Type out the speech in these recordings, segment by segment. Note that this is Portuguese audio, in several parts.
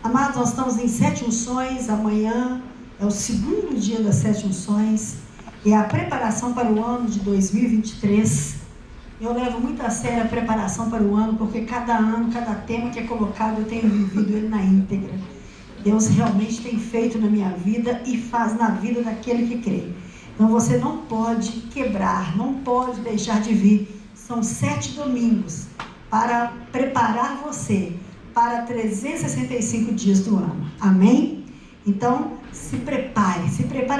Amados, nós estamos em 7 unções. Amanhã é o segundo dia das 7 unções. É a preparação para o ano de 2023. Eu levo muito a sério a preparação para o ano, porque cada ano, cada tema que é colocado, eu tenho vivido ele na íntegra. Deus realmente tem feito na minha vida e faz na vida daquele que crê. Então você não pode quebrar, não pode deixar de vir. São 7 domingos para preparar você para 365 dias do ano. Amém? Então, se prepare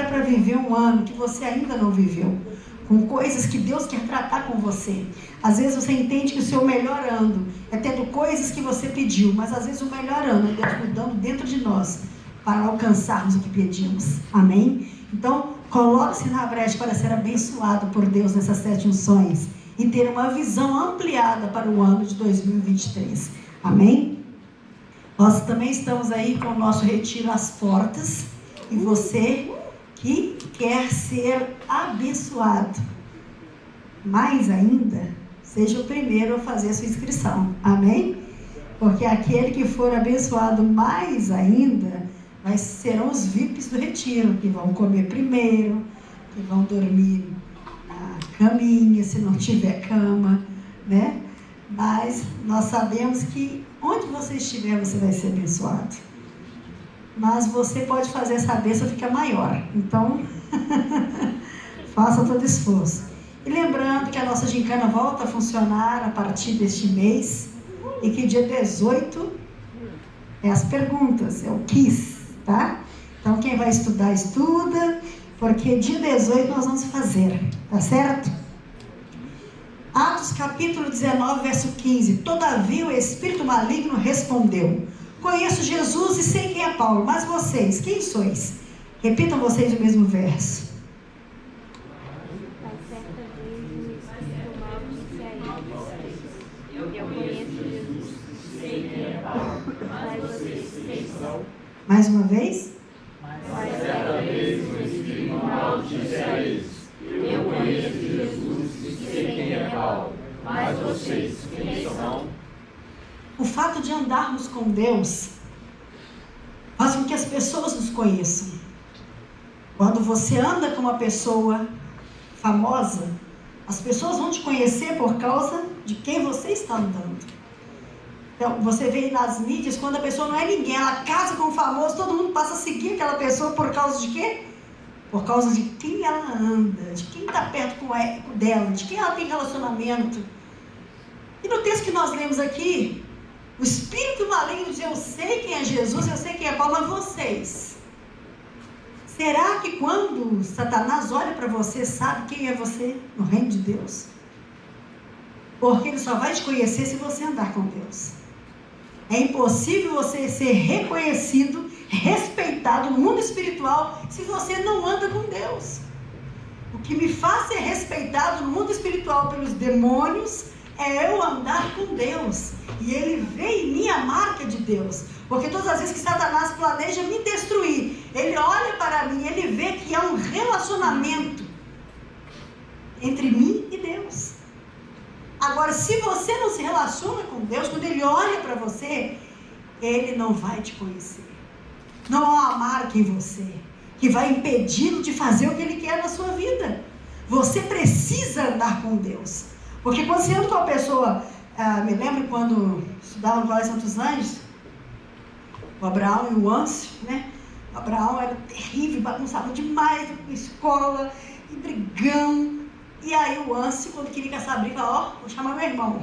para viver um ano que você ainda não viveu, com coisas que Deus quer tratar com você. Às vezes você entende que o seu melhor ano é tendo coisas que você pediu, mas às vezes o melhor ano é Deus mudando dentro de nós para alcançarmos o que pedimos. Amém? Então, coloque-se na brecha para ser abençoado por Deus nessas 7 unções e ter uma visão ampliada para o ano de 2023. Amém? Nós também estamos aí com o nosso retiro às portas. E você que quer ser abençoado, mais ainda, seja o primeiro a fazer a sua inscrição. Amém? Porque aquele que for abençoado mais ainda, serão os VIPs do retiro, que vão comer primeiro, que vão dormir na caminha, se não tiver cama, né? Mas nós sabemos que onde você estiver, você vai ser abençoado. Mas você pode fazer essa bênção ficar maior. Então, faça todo esforço. E lembrando que a nossa gincana volta a funcionar a partir deste mês. E que dia 18 é as perguntas, é o quiz, tá? Então, quem vai estudar, estuda. Porque dia 18 nós vamos fazer, tá certo? Atos capítulo 19, verso 15. Todavia o espírito maligno respondeu: conheço Jesus e sei quem é Paulo, mas vocês, quem sois? Repitam vocês o mesmo verso. Eu conheço Jesus, sei quem é Paulo, mas vocês, quem são? Mais uma vez. Mas certa vez o espírito mal disse a eles: eu conheço Jesus e sei quem é Paulo, mas vocês, quem são? O fato de andarmos com Deus faz com que as pessoas nos conheçam. Quando você anda com uma pessoa famosa, as pessoas vão te conhecer por causa de quem você está andando. Então, você vê nas mídias, quando a pessoa não é ninguém, ela casa com um famoso, todo mundo passa a seguir aquela pessoa por causa de quê? Por causa de quem ela anda, de quem está perto dela, de quem ela tem relacionamento. E no texto que nós lemos aqui, o espírito maligno diz: eu sei quem é Jesus, eu sei quem é Paulo, mas vocês? Será que quando Satanás olha para você, sabe quem é você no reino de Deus? Porque ele só vai te conhecer se você andar com Deus. É impossível você ser reconhecido, respeitado no mundo espiritual se você não anda com Deus. O que me faz ser respeitado no mundo espiritual pelos demônios é eu andar com Deus. E ele vê em mim a marca de Deus. Porque todas as vezes que Satanás planeja me destruir, ele olha para mim, ele vê que há um relacionamento entre mim e Deus. Agora, se você não se relaciona com Deus, quando ele olha para você, ele não vai te conhecer. Não há uma marca em você que vai impedi-lo de fazer o que ele quer na sua vida. Você precisa andar com Deus. Porque quando você anda com uma pessoa, me lembro quando estudava no Colégio Santos Anjos, o Abraão e o Ancio, né? O Abraão era terrível, bagunçava demais na escola, e brigão. E aí o Ancio, quando queria caçar a briga, vou chamar meu irmão.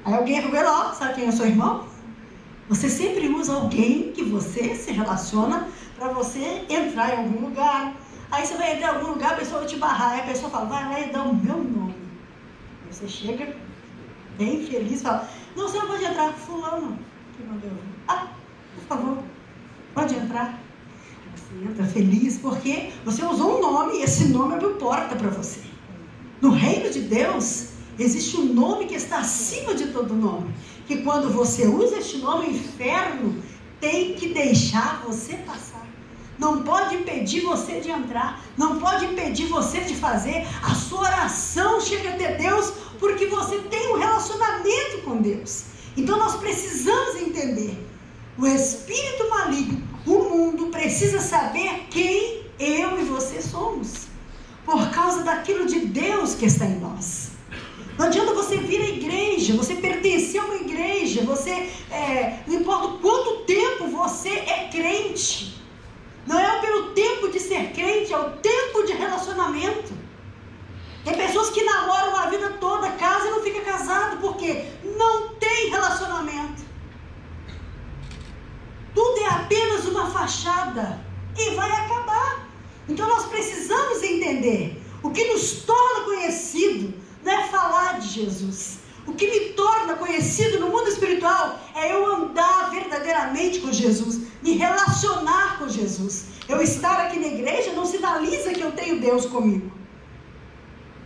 Aí alguém falou: sabe quem é o seu irmão? Você sempre usa alguém que você se relaciona para você entrar em algum lugar. Aí você vai entrar em algum lugar, a pessoa vai te barrar. Aí a pessoa fala: vai lá e dá o meu nome. Aí você chega bem feliz e fala: não, você não pode entrar, fulano que mandou. Por favor, pode entrar. Você entra feliz porque você usou um nome e esse nome abriu porta para você. No reino de Deus existe um nome que está acima de todo nome, que quando você usa este nome, o inferno tem que deixar você passar. Não pode impedir você de entrar, não pode impedir você de fazer. A sua oração chega até Deus porque você tem um relacionamento com Deus. Então nós precisamos entender O espírito maligno, o mundo precisa saber quem eu e você somos, por causa daquilo de Deus que está em nós. Não adianta você vir à igreja, você pertencer a uma igreja, não importa quanto tempo você é crente. Não é pelo tempo de ser crente, é o tempo de relacionamento. Tem pessoas que namoram a vida toda, casam e não ficam casados, porque não tem relacionamento. Tudo é apenas uma fachada e vai acabar. Então nós precisamos entender, o que nos torna conhecido não é falar de Jesus. O que me torna conhecido no mundo espiritual é eu andar verdadeiramente com Jesus, me relacionar com Jesus. Eu estar aqui na igreja não sinaliza que eu tenho Deus comigo.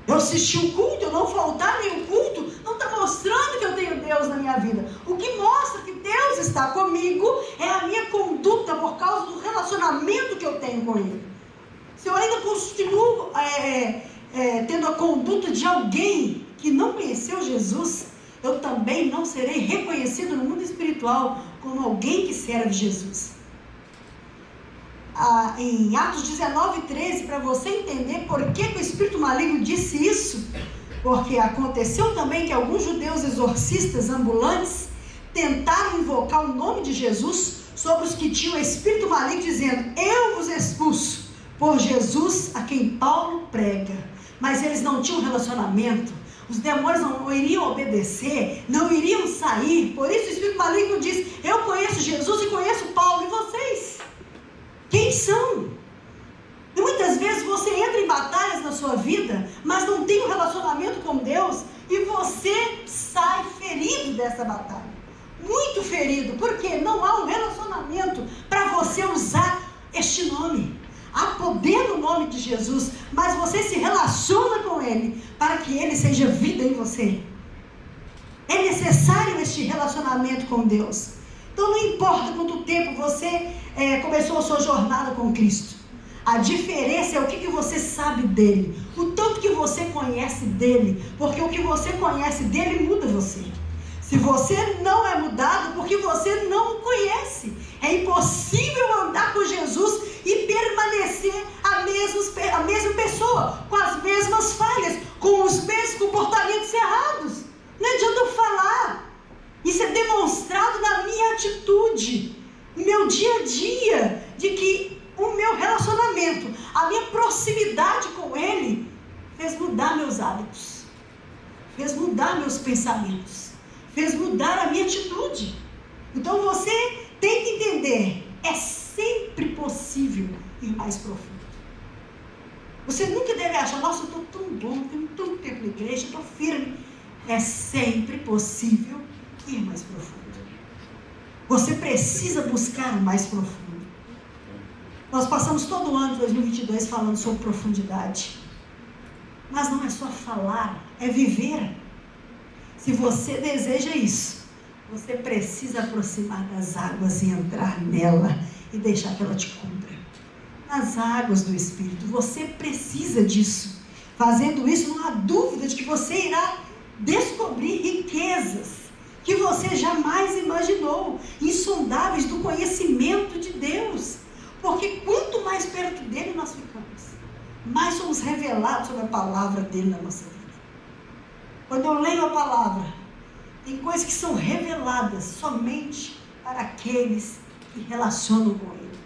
Eu assistir o culto, eu não faltar nenhum culto, não está mostrando que eu tenho Deus na minha vida. O que mostra que Deus está comigo é a minha conduta por causa do relacionamento que eu tenho com Ele. Se eu ainda continuo tendo a conduta de alguém que não conheceu Jesus, eu também não serei reconhecido no mundo espiritual como alguém que serve Jesus. Em Atos 19:13, para você entender por que o espírito maligno disse isso, porque aconteceu também que alguns judeus exorcistas ambulantes tentaram invocar o nome de Jesus sobre os que tinham espírito maligno, dizendo: eu vos expulso por Jesus a quem Paulo prega. Mas eles não tinham relacionamento, os demônios não iriam obedecer, não iriam sair. Por isso o espírito maligno diz: eu conheço Jesus e conheço Paulo, e vocês? Quem são? E muitas vezes você entra em batalhas na sua vida, mas não tem um relacionamento com Deus, e você sai ferido dessa batalha, muito ferido, porque não há um relacionamento para você usar este nome. Há poder no nome de Jesus, mas você se relaciona com Ele para que Ele seja vida em você. É necessário este relacionamento com Deus. Então não importa quanto tempo você começou a sua jornada com Cristo, a diferença é o que você sabe dele, o tanto que você conhece dele, porque o que você conhece dele muda você. Se você não é mudado, porque você não o conhece. É impossível andar com Jesus e permanecer a mesma pessoa, com as mesmas falhas, com os mesmos comportamentos errados. Não adianta eu falar. Isso é demonstrado na minha atitude, no meu dia a dia, de que o meu relacionamento, a minha proximidade com Ele, fez mudar meus hábitos, fez mudar meus pensamentos, fez mudar a minha atitude. Então você tem que entender, é sempre possível ir mais profundo. Você nunca deve achar: nossa, eu estou tão bom, tenho tanto tempo na igreja, estou firme. É sempre possível ir mais profundo. Você precisa buscar o mais profundo. Nós passamos todo o ano de 2022 falando sobre profundidade. Mas não é só falar, é viver. Se você deseja isso, você precisa aproximar das águas e entrar nela e deixar que ela te cubra. Nas águas do Espírito, você precisa disso. Fazendo isso, não há dúvida de que você irá descobrir riquezas que você jamais imaginou, insondáveis do conhecimento de Deus. Porque quanto mais perto dele nós ficamos, mais somos revelados sobre a palavra dele na nossa vida. Quando eu leio a palavra, tem coisas que são reveladas somente para aqueles que relacionam com ele.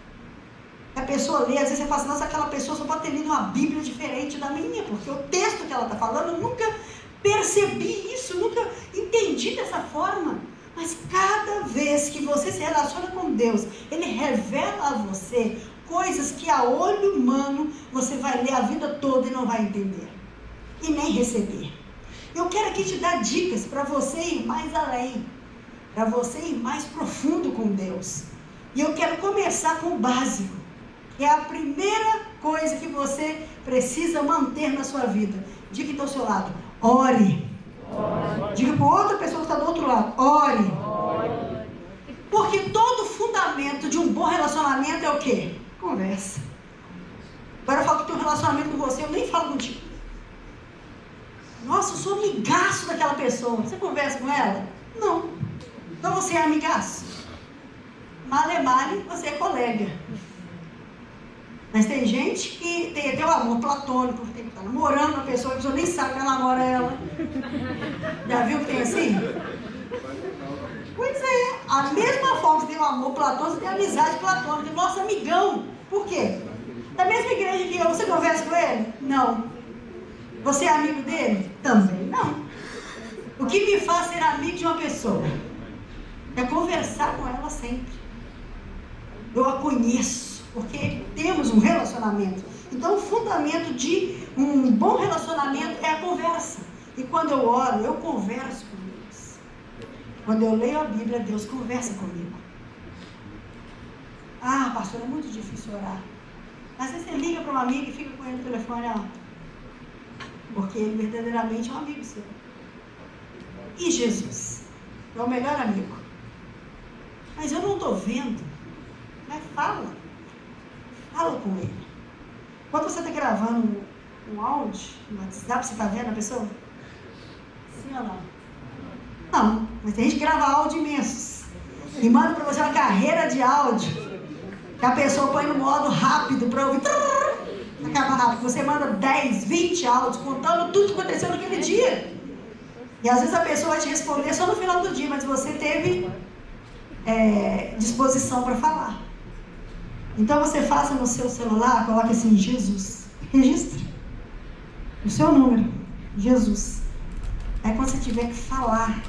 A pessoa lê, às vezes você fala assim: nossa, aquela pessoa só pode ter lido uma Bíblia diferente da minha, porque o texto que ela está falando, eu nunca percebi isso, nunca entendi dessa forma. Mas cada vez que você se relaciona com Deus, Ele revela a você coisas que a olho humano você vai ler a vida toda e não vai entender, e nem receber. Eu quero aqui te dar dicas para você ir mais além, para você ir mais profundo com Deus. E eu quero começar com o básico, que é a primeira coisa que você precisa manter na sua vida. Diga que está ao seu lado: ore. Diga para outra pessoa que está do outro lado: ore. Porque todo fundamento de um bom relacionamento é o quê? Conversa. Agora eu falo que tem um relacionamento com você, eu nem falo contigo. Nossa, eu sou amigaço daquela pessoa. Você conversa com ela? Não. Então você é amigaço? male, você é colega. Mas tem gente que tem até o amor platônico, tem que estar namorando uma pessoa, a pessoa nem sabe que ela namora ela. Já viu que tem assim? Pois é, a mesma forma que tem o amor platônico, tem a amizade platônica, tem nosso amigão. Por quê? Da mesma igreja que eu, você conversa com ele? Não. Você é amigo dele? Também não. O que me faz ser amigo de uma pessoa é conversar com ela sempre. Eu a conheço, porque temos um relacionamento. Então, o fundamento de um bom relacionamento é a conversa. E quando eu oro, eu converso com Deus. Quando eu leio a Bíblia, Deus conversa comigo. Ah, pastor, é muito difícil orar. Às vezes você liga para um amigo e fica com ele no telefone, ó, porque ele verdadeiramente é um amigo seu. E Jesus é o melhor amigo. Mas eu não estou vendo. Mas fala com ele. Quando você está gravando um áudio no WhatsApp, você está vendo a pessoa? Sim ou não? Não, mas tem gente que grava áudio imensos e manda para você uma carreira de áudio que a pessoa põe no modo rápido para ouvir, acaba rápido. Você manda 10, 20 áudios contando tudo que aconteceu naquele dia. E às vezes a pessoa vai te responder só no final do dia, mas você teve disposição para falar. Então você faça no seu celular, coloque assim, Jesus, registre o seu número, Jesus. Aí quando você tiver que falar,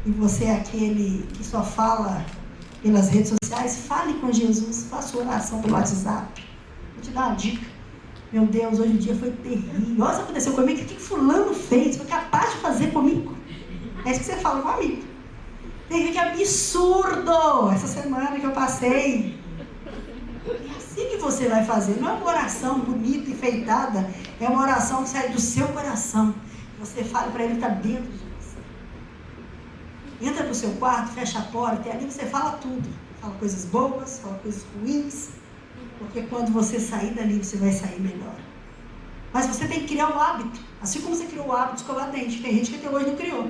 e você é aquele que só fala pelas redes sociais, fale com Jesus, faça oração pelo WhatsApp. Vou te dar uma dica. Meu Deus, hoje o dia foi terrível. Olha o que aconteceu comigo, o que fulano fez, foi capaz de fazer comigo. É isso que você fala com um amigo. Que absurdo essa semana que eu passei. É assim que você vai fazer. Não é uma oração bonita, enfeitada. É uma oração que sai do seu coração. Você fala para ele que está dentro de você. Entra para o seu quarto, fecha a porta, e ali você fala tudo. Fala coisas boas, fala coisas ruins. Porque quando você sair dali, você vai sair melhor. Mas você tem que criar um hábito. Assim como você criou o hábito de escovar dente. Tem gente que até hoje não criou.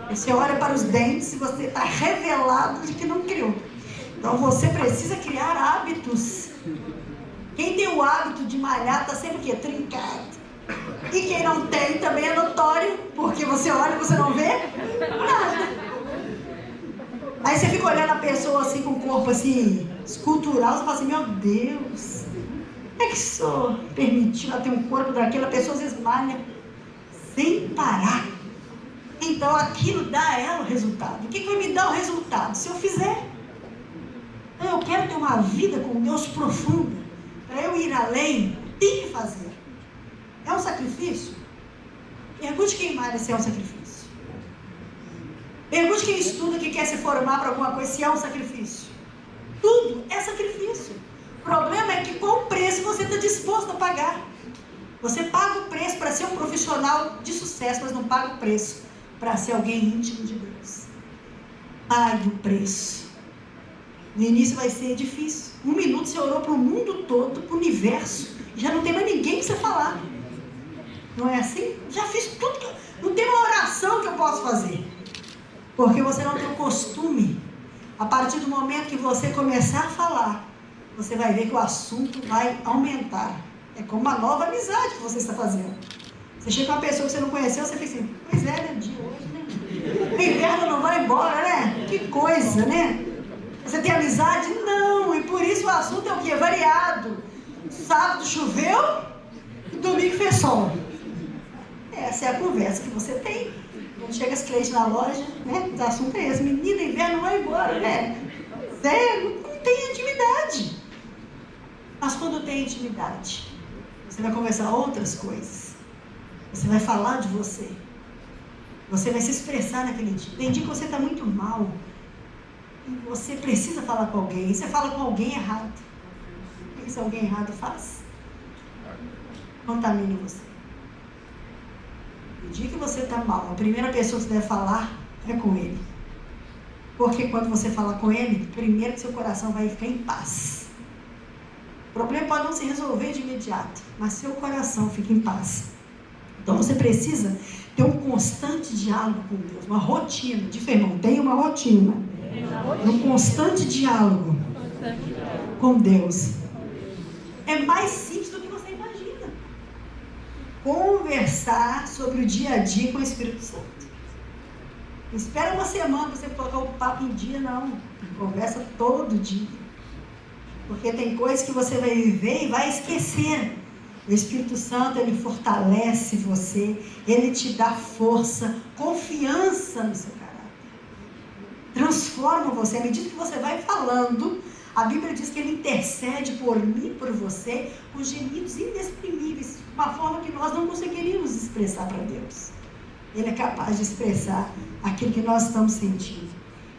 Você olha para os dentes e você está revelado de que não criou. Então você precisa criar hábitos. Quem tem o hábito de malhar está sempre o quê? Trincado. E quem não tem também é notório, porque você olha e você não vê nada. Aí você fica olhando a pessoa assim com o corpo assim, escultural, você fala assim, meu Deus, é que só permitiu ela ter um corpo daquela pessoa, às vezes malha sem parar. Então aquilo dá a ela o resultado. O que vai me dar o resultado? Se eu fizer. Então eu quero ter uma vida com Deus profunda. Para eu ir além, tem que fazer. É um sacrifício? Pergunte quem malha se é um sacrifício. Pergunte quem estuda, que quer se formar para alguma coisa, se é um sacrifício. Tudo é sacrifício. O problema é que qual preço você está disposto a pagar. Você paga o preço para ser um profissional de sucesso, mas não paga o preço para ser alguém íntimo de Deus. Pague o preço. No início vai ser difícil. 1 minuto você orou para o mundo todo, para o universo. Já não tem mais ninguém que você falar. Não é assim? Já fiz tudo que não tem uma oração que eu posso fazer. Porque você não tem o costume. A partir do momento que você começar a falar, você vai ver que o assunto vai aumentar. É como uma nova amizade que você está fazendo. Você chega com uma pessoa que você não conheceu, você fica assim, pois é, né? De hoje, né? O inverno não vai embora, né? Que coisa, né? Você tem amizade? Não. E por isso o assunto é o quê? Variado. Sábado choveu e domingo fez sol. Essa é a conversa que você tem. Quando chega as clientes na loja, né? O assunto é esse. Menina, inverno não vai embora, né? Sério, não tem intimidade. Mas quando tem intimidade, você vai conversar outras coisas. Você vai falar de você. Você vai se expressar naquele dia. Tem dia que você está muito mal. E você precisa falar com alguém. E você fala com alguém errado. O que esse alguém errado faz? Contamina você. No dia que você está mal, a primeira pessoa que você deve falar é com ele. Porque quando você falar com ele, primeiro que seu coração vai ficar em paz. O problema pode não se resolver de imediato, mas seu coração fica em paz. Então você precisa ter um constante diálogo com Deus, uma rotina. Irmão, tem uma rotina. no constante diálogo com Deus. É mais simples do que você imagina. Conversar sobre o dia a dia com o Espírito Santo. Não espera uma semana para você colocar o papo em dia, não. Conversa todo dia. Porque tem coisas que você vai viver e vai esquecer. O Espírito Santo, ele fortalece você, ele te dá força, confiança no seu caráter. Transforma você. À medida que você vai falando, a Bíblia diz que ele intercede por mim, por você, com gemidos inexprimíveis, de uma forma que nós não conseguiríamos expressar para Deus. Ele é capaz de expressar aquilo que nós estamos sentindo.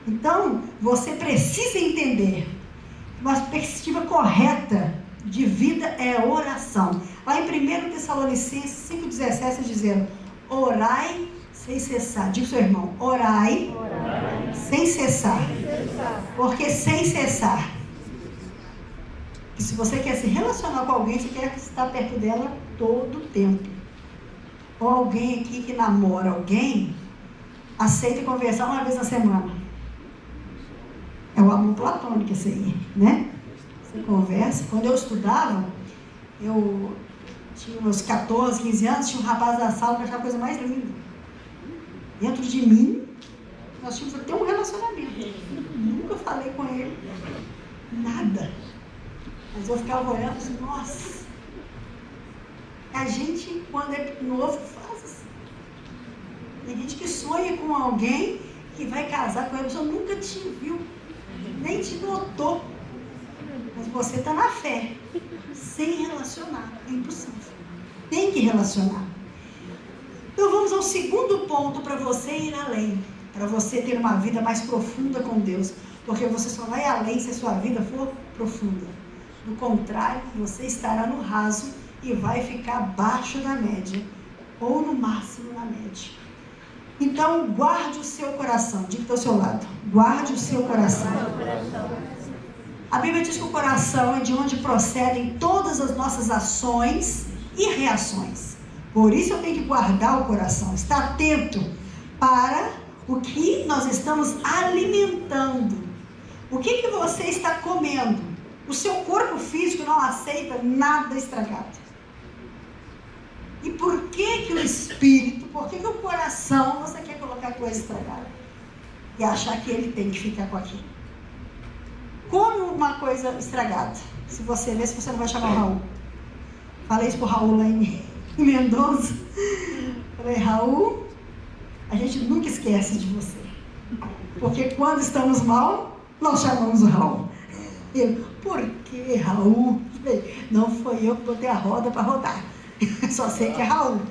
Então, você precisa entender que uma perspectiva correta de vida é oração. Lá em 1 Tessalonicenses 5,17 está dizendo: orai sem cessar. Diga ao seu irmão: orai sem cessar. Porque sem cessar. E se você quer se relacionar com alguém, você quer estar perto dela todo o tempo. Ou alguém aqui que namora alguém, aceita conversar uma vez na semana. É o amor platônico esse aí, né? Você conversa. Quando eu estudava, eu tinha uns 14, 15 anos, tinha um rapaz da sala que achava a coisa mais linda. Dentro de mim, nós tínhamos até um relacionamento. Nunca falei com ele nada. Mas eu ficava olhando assim, nossa. A gente, quando é novo, faz assim. Tem gente que sonha com alguém que vai casar com ele, você nunca te viu, nem te notou. Mas você está na fé, sem relacionar. É impossível. Tem que relacionar. Então vamos ao segundo ponto para você ir além. Para você ter uma vida mais profunda com Deus. Porque você só vai além se a sua vida for profunda. Do contrário, você estará no raso e vai ficar abaixo da média. Ou no máximo na média. Então guarde o seu coração. Diga que está ao seu lado. Guarde o seu coração. A Bíblia diz que o coração é de onde procedem todas as nossas ações e reações. Por isso eu tenho que guardar o coração, estar atento para o que nós estamos alimentando. O que você está comendo? O seu corpo físico não aceita nada estragado. E por que o espírito, por que o coração você quer colocar coisa estragada? E achar que ele tem que ficar com aquilo. Come uma coisa estragada. Se você ver, se você não vai chamar o Raul. Falei isso pro Raul lá em Mendonça. Falei, Raul, a gente nunca esquece de você. Porque quando estamos mal, nós chamamos o Raul. Ele, por que Raul? Falei, não foi eu que botei a roda para rodar. Só sei que é Raul.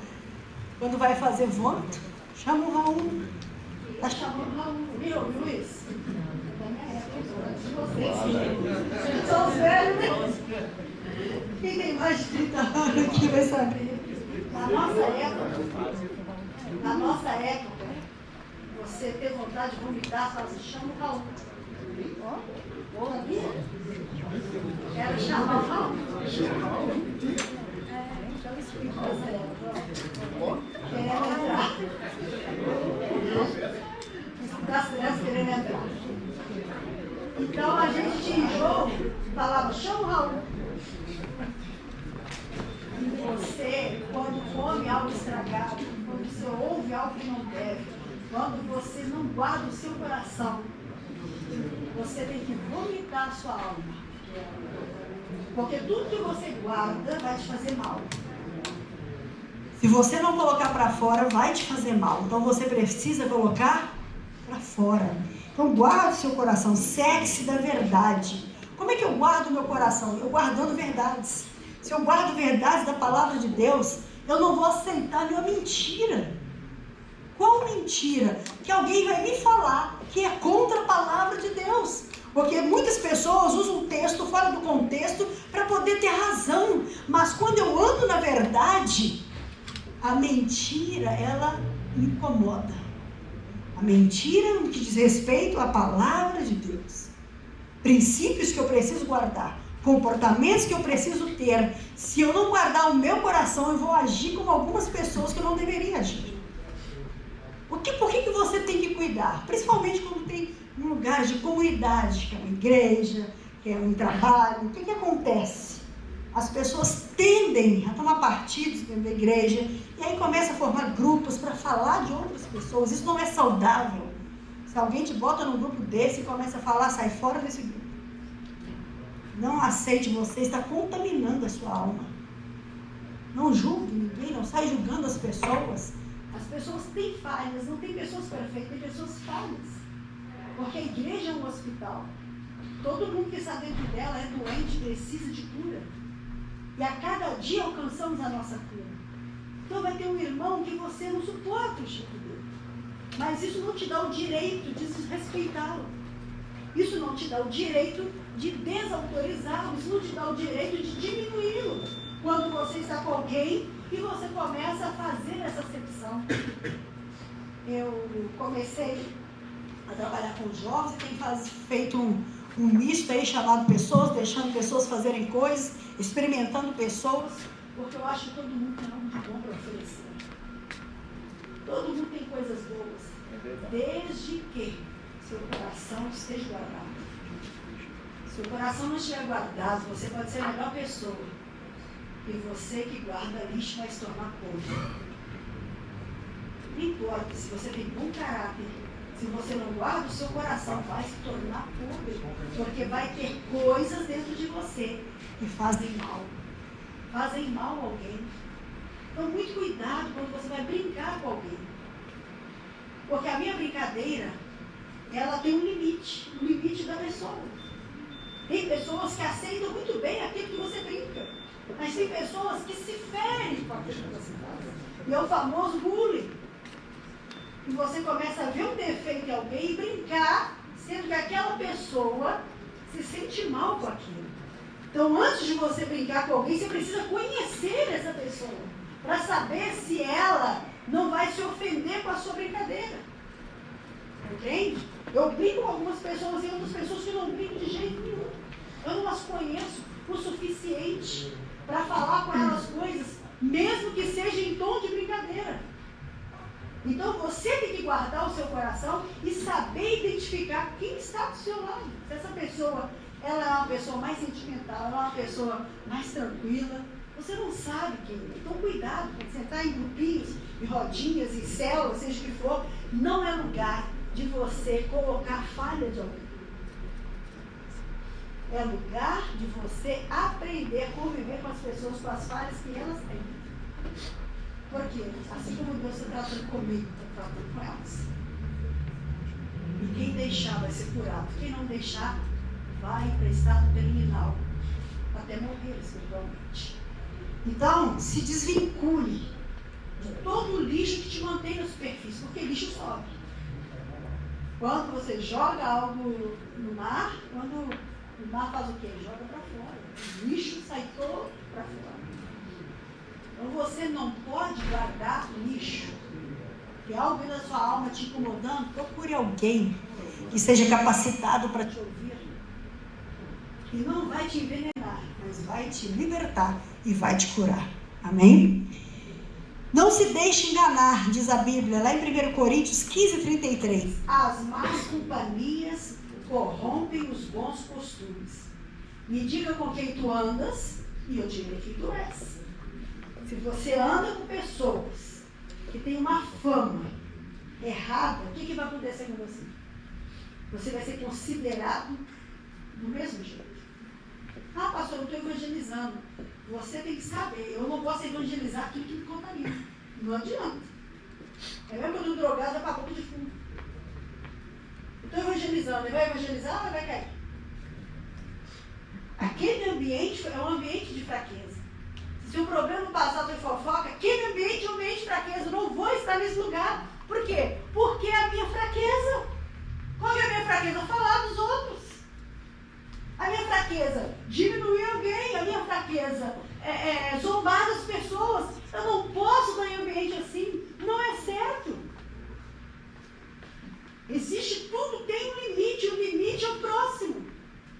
Quando vai fazer vômito, chama o Raul. Está chamando o Raul. Viu, Luiz? São velhos, né? Quem tem mais de 30 anos aqui vai saber. Na nossa época, você ter vontade de vomitar, fala assim, chama o Raul. Sabia? Era chamar o Raul. Então o espírito dessa época. Querendo entrar. Das crianças querendo entrar. Então a gente tinha jogo, falava, chama o Raul. E você, quando come algo estragado, quando você ouve algo que não deve, quando você não guarda o seu coração, você tem que vomitar a sua alma. Porque tudo que você guarda vai te fazer mal. Se você não colocar para fora, vai te fazer mal. Então você precisa colocar para fora. Então guarde o seu coração, cerque-se da verdade. Como é que eu guardo o meu coração? Eu guardando verdades. Se eu guardo verdades da palavra de Deus, eu não vou aceitar nenhuma mentira. Qual mentira? Que alguém vai me falar que é contra a palavra de Deus. Porque muitas pessoas usam o texto fora do contexto para poder ter razão. Mas quando eu ando na verdade, a mentira, ela me incomoda. A mentira no que diz respeito à palavra de Deus. Princípios que eu preciso guardar. Comportamentos que eu preciso ter. Se eu não guardar o meu coração, eu vou agir como algumas pessoas que eu não deveria agir. Por que você tem que cuidar? Principalmente quando tem um lugar de comunidade, que é uma igreja, que é um trabalho, o que acontece? As pessoas tendem a tomar partidos dentro da igreja e aí começa a formar grupos para falar de outras pessoas. Isso não é saudável. Se alguém te bota num grupo desse e começa a falar, sai fora desse grupo. Não aceite, você está contaminando a sua alma. Não julgue ninguém, não sai julgando as pessoas. As pessoas têm falhas, não tem pessoas perfeitas, tem pessoas falhas. Porque a igreja é um hospital. Todo mundo que está dentro dela é doente, precisa de cura. E a cada dia alcançamos a nossa cura. Então vai ter um irmão que você não suporta o jeito dele. Mas isso não te dá o direito de desrespeitá-lo. Isso não te dá o direito de desautorizá-lo. Isso não te dá o direito de diminuí-lo. Quando você está com alguém e você começa a fazer essa acepção. Eu comecei a trabalhar com jovens e tenho feito um misto aí chamado pessoas, deixando pessoas fazerem coisas, experimentando pessoas, porque eu acho que todo mundo tem algo de bom para oferecer. Todo mundo tem coisas boas, desde que seu coração esteja guardado. Se o coração não estiver guardado, você pode ser a melhor pessoa. E você que guarda lixo vai se tornar podre. Não importa se você tem bom caráter, se você não guarda o seu coração, vai se tornar podre. Porque vai ter coisas dentro de você que fazem mal. Fazem mal a alguém. Então, muito cuidado quando você vai brincar com alguém. Porque a minha brincadeira, ela tem um limite da pessoa. Tem pessoas que aceitam muito bem aquilo que você brinca. Mas tem pessoas que se ferem com aquilo que você faz. E é o famoso bullying. E você começa a ver um defeito em alguém e brincar, sendo que aquela pessoa se sente mal com aquilo. Então, antes de você brincar com alguém, você precisa conhecer essa pessoa, para saber se ela não vai se ofender com a sua brincadeira. Entende? Eu brinco com algumas pessoas e outras pessoas que eu não brinco de jeito nenhum. Eu não as conheço o suficiente para falar com elas coisas, mesmo que seja em tom de brincadeira. Então você tem que guardar o seu coração e saber identificar quem está do seu lado. Se essa pessoa, ela é uma pessoa mais sentimental, ela é uma pessoa mais tranquila, você não sabe quem é. Então cuidado, quando você está em grupinhos, em rodinhas, em células, seja o que for, não é lugar de você colocar falha de alguém. É lugar de você aprender a conviver com as pessoas, com as falhas que elas têm. Porque, assim como Deus está tratando comigo, está tratando com elas. E quem deixar vai ser curado. Quem não deixar, vai para estado terminal. Até morrer espiritualmente. Então, se desvincule de todo o lixo que te mantém na superfície. Porque lixo sobe. Quando você joga algo no mar, quando o mar faz o quê? Joga para fora. O lixo sai todo para fora. Então você não pode guardar lixo. Se algo da sua alma te incomodando, procure alguém que seja capacitado para te ouvir. E não vai te envenenar, mas vai te libertar e vai te curar. Amém? Não se deixe enganar, diz a Bíblia, lá em 1 Coríntios 15:33. As más companhias corrompem os bons costumes. Me diga com quem tu andas e eu direi quem tu és. Se você anda com pessoas que têm uma fama errada, o que vai acontecer com você? Você vai ser considerado do mesmo jeito. Ah, pastor, eu estou evangelizando. Você tem que saber, eu não posso evangelizar aquilo que me contamina. Não adianta. É mesmo que eu estou drogada para a boca de fundo. Estou evangelizando, ele vai evangelizar ou vai cair? Aquele ambiente é um ambiente de fraqueza. Se o problema passado é fofoca, aquele ambiente é um ambiente de fraqueza. Eu não vou estar nesse lugar. Por quê? Porque é a minha fraqueza. Qual é a minha fraqueza? Falar dos outros. A minha fraqueza, diminuir alguém. A minha fraqueza, zombar das pessoas. Eu não posso estar em um ambiente assim. Não é certo. Existe tudo, tem um limite. O limite é o próximo.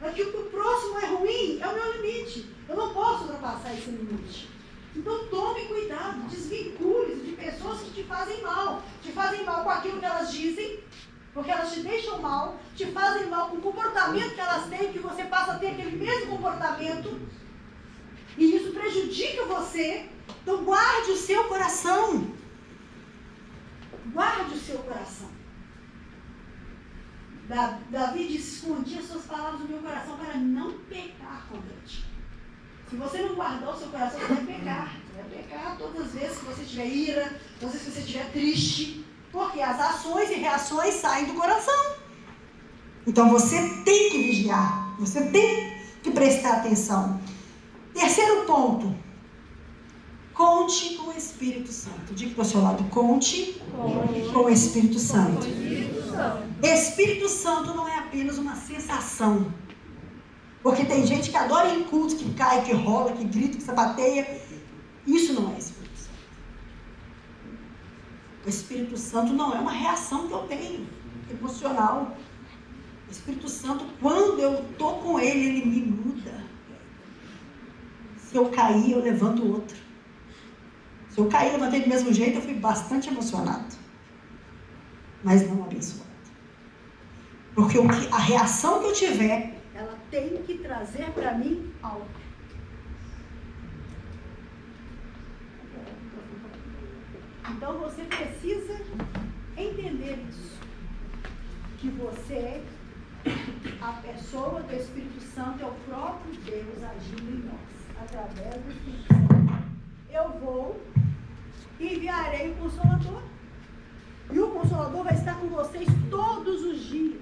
É que o próximo é ruim, é o meu limite. Eu não posso ultrapassar esse limite. Então tome cuidado, desvincule-se de pessoas que te fazem mal. Te fazem mal com aquilo que elas dizem, Porque elas te deixam mal, te fazem mal com o comportamento que elas têm, que você passa a ter aquele mesmo comportamento. E isso prejudica você. Então guarde o seu coração. Guarde o seu coração. Davi disse: escondi as suas palavras no meu coração para não pecar contra ti. Se você não guardar o seu coração, você vai pecar. Você vai pecar todas as vezes que você tiver ira, todas as vezes que você estiver triste. Porque as ações e reações saem do coração. Então você tem que vigiar. Você tem que prestar atenção. Terceiro ponto. Conte com o Espírito Santo. Diga para o seu lado: conte com o Espírito Santo. Espírito Santo não é apenas uma sensação. Porque tem gente que adora ir em culto, que cai, que rola, que grita, que sapateia. Isso não é Espírito Santo. O Espírito Santo não é uma reação que eu tenho, emocional. O Espírito Santo, quando eu estou com Ele, Ele me muda. Se eu cair, eu levanto outro. Se eu cair, levantei do mesmo jeito, eu fui bastante emocionado. Mas não abençoado. Porque a reação que eu tiver, ela tem que trazer para mim algo. Então você precisa entender isso. Que você, a pessoa do Espírito Santo, é o próprio Deus agindo em nós, através do Espírito Santo. Eu vou e enviarei o Consolador. E o Consolador vai estar com vocês todos os dias.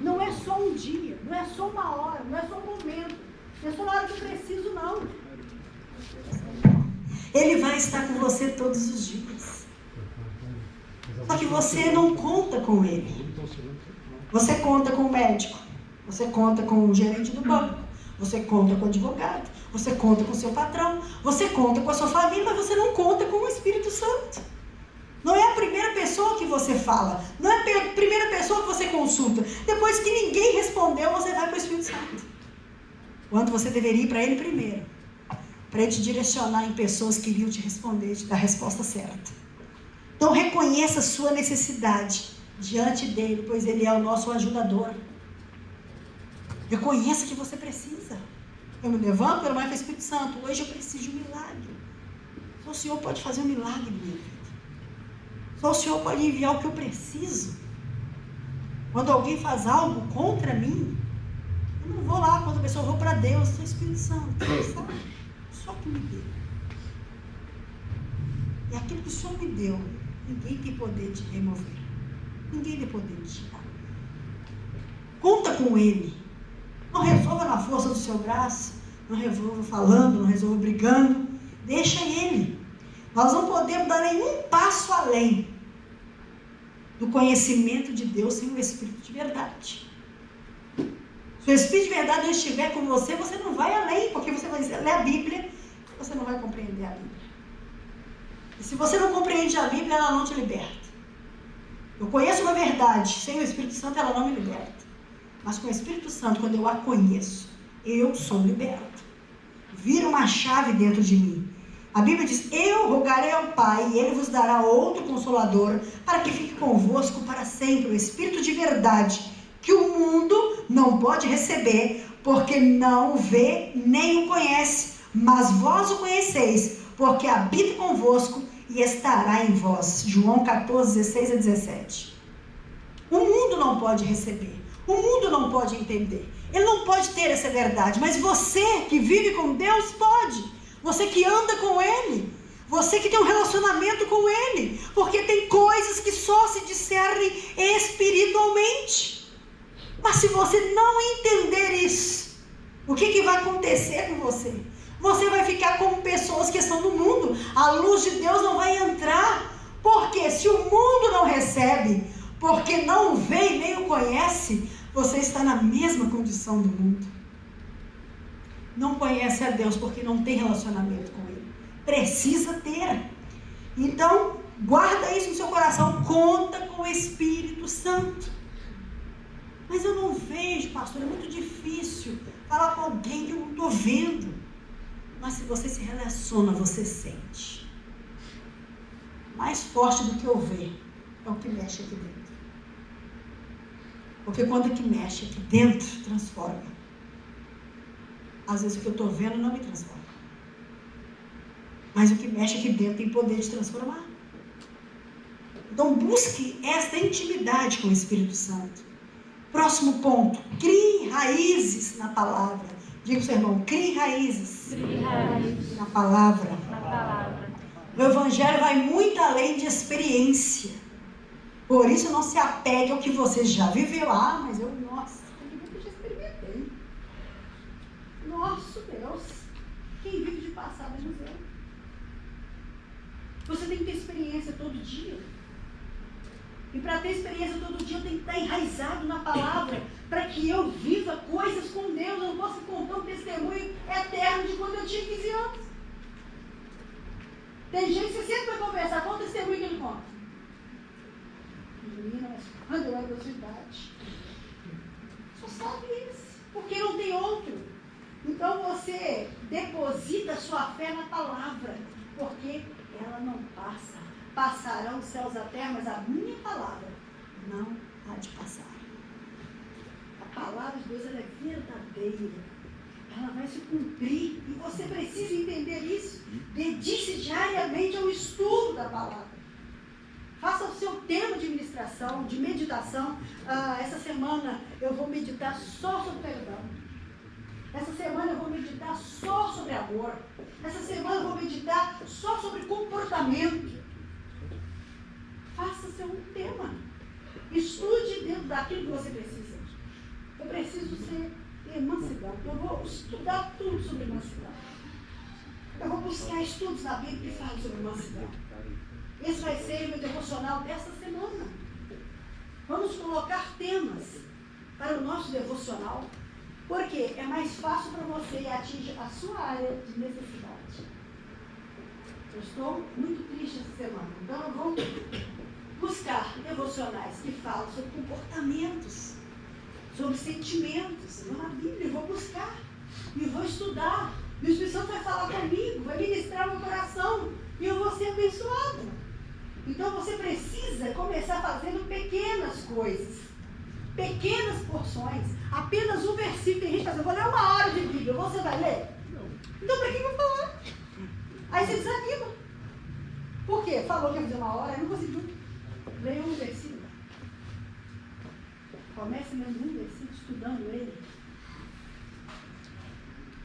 Não é só um dia, não é só uma hora, não é só um momento. Não é só na hora que eu preciso, não. Ele vai estar com você todos os dias. Só que você não conta com ele. Você conta com o médico. Você conta com o gerente do banco. Você conta com o advogado. Você conta com o seu patrão. Você conta com a sua família, mas você não conta com o Espírito Santo. Não é a primeira pessoa que você fala. Não é a primeira pessoa que você consulta. Depois que ninguém respondeu, você vai para o Espírito Santo. Quando você deveria ir para ele primeiro. Para ele te direcionar em pessoas que iriam te responder, te dar a resposta certa. Então reconheça a sua necessidade diante dele, pois ele é o nosso ajudador. Reconheça que você precisa. Eu me levanto, eu vou para o Espírito Santo. Hoje eu preciso de um milagre. Só o Senhor pode fazer um milagre na minha vida. Só o Senhor pode enviar o que eu preciso. Quando alguém faz algo contra mim, eu não vou lá quando a pessoa, eu vou para Deus, sou Espírito Santo, sabe? Só que me deu. E aquilo que o Senhor me deu, ninguém tem poder de remover. Ninguém tem poder de tirar. Conta com Ele. Não resolva na força do seu braço, não resolva falando, não resolva brigando. Deixa Ele. Nós não podemos dar nenhum passo além do conhecimento de Deus sem o Espírito de verdade. Se o Espírito de verdade não estiver com você, você não vai além, porque você vai ler a Bíblia e você não vai compreender a Bíblia. E se você não compreende a Bíblia, ela não te liberta. Eu conheço uma verdade, sem o Espírito Santo ela não me liberta. Mas com o Espírito Santo, quando eu a conheço, eu sou liberto. Vira uma chave dentro de mim. A Bíblia diz: eu rogarei ao Pai e Ele vos dará outro Consolador para que fique convosco para sempre, o Espírito de verdade, que o mundo não pode receber, porque não o vê nem o conhece, mas vós o conheceis, porque habita convosco e estará em vós. João 14, 16 a 17. O mundo não pode receber, o mundo não pode entender, ele não pode ter essa verdade, mas você que vive com Deus pode. Você que anda com Ele, você que tem um relacionamento com Ele, porque tem coisas que só se discernem espiritualmente. Mas se você não entender isso, o que vai acontecer com você? Você vai ficar como pessoas que estão no mundo. A luz de Deus não vai entrar, porque se o mundo não recebe, porque não o vê e nem o conhece, você está na mesma condição do mundo. Não conhece a Deus porque não tem relacionamento com Ele. Precisa ter. Então, guarda isso no seu coração. Conta com o Espírito Santo. Mas eu não vejo, pastor, é muito difícil falar com alguém que eu não estou vendo. Mas se você se relaciona, você sente. Mais forte do que eu ver é o que mexe aqui dentro. Porque quando é que mexe aqui dentro, transforma. Às vezes o que eu estou vendo não me transforma. Mas o que mexe aqui dentro tem poder de transformar. Então busque esta intimidade com o Espírito Santo. Próximo ponto. Crie raízes na palavra. Diga para o seu irmão, crie raízes. Crie raízes na palavra. na palavra. O Evangelho vai muito além de experiência. Por isso não se apegue ao que você já viveu. Ah, mas eu, nossa, eu já experimentei. Nossa, Deus. Quem vive de passado é museu. Você tem que ter experiência todo dia. E para ter experiência todo dia, eu tenho que estar enraizado na palavra, para que eu viva coisas com Deus. Eu não posso contar um testemunho eterno de quando eu tinha 15 anos. Tem gente que você sempre vai conversar, qual o testemunho que ele conta? Menina, mas quando eu era da sua idade. Só sabe isso, porque não tem outro. Então você deposita a sua fé na palavra, porque ela não passa. Passarão os céus a terra, mas a minha palavra não há de passar. A palavra de Deus, ela é verdadeira. Ela vai se cumprir. E você precisa entender isso. Dedique-se diariamente ao estudo da palavra. Faça o seu tema de ministração, de meditação. Essa semana eu vou meditar só sobre perdão. Essa semana eu vou meditar só sobre amor. Essa semana eu vou meditar só sobre comportamento. Faça seu tema. Estude dentro daquilo que você precisa. Eu preciso ter mansidão. Eu vou estudar tudo sobre mansidão. Eu vou buscar estudos na Bíblia que falam sobre mansidão. Esse vai ser o meu devocional desta semana. Vamos colocar temas para o nosso devocional, porque é mais fácil para você atingir a sua área de necessidade. Eu estou muito triste essa semana, então eu vou buscar devocionais que falam sobre comportamentos, sobre sentimentos. Eu vou na Bíblia, eu vou buscar e vou estudar. E o Espírito Santo vai falar comigo, vai ministrar o meu coração e eu vou ser abençoado. Então você precisa começar fazendo pequenas coisas, pequenas porções, apenas um versículo. Tem gente que fala, eu vou ler 1 hora de Bíblia, você vai ler? Então para que eu vou falar? Aí você desanima. Por quê? Falou que ia fazer 1 hora, eu não conseguiu. Leia um versículo. Comece lendo um versículo, estudando ele.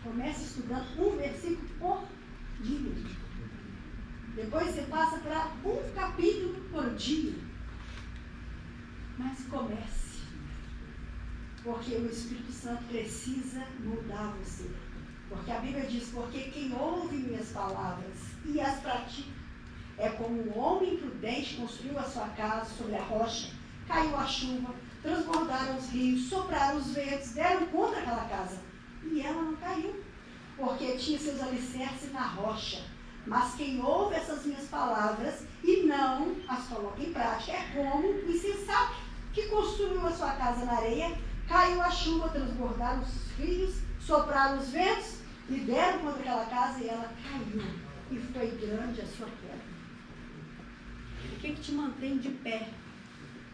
Comece estudando um versículo por dia. Depois você passa para um capítulo por dia. Mas comece. Porque o Espírito Santo precisa mudar você. Porque a Bíblia diz, porque quem ouve minhas palavras e as pratica, é como um homem prudente construiu a sua casa sobre a rocha, caiu a chuva, transbordaram os rios, sopraram os ventos, deram contra aquela casa. E ela não caiu, porque tinha seus alicerces na rocha. Mas quem ouve essas minhas palavras e não as coloca em prática, é como o insensato que construiu a sua casa na areia, caiu a chuva, transbordaram os rios, sopraram os ventos e deram contra aquela casa e ela caiu. E foi grande a sua queda. O que te mantém de pé?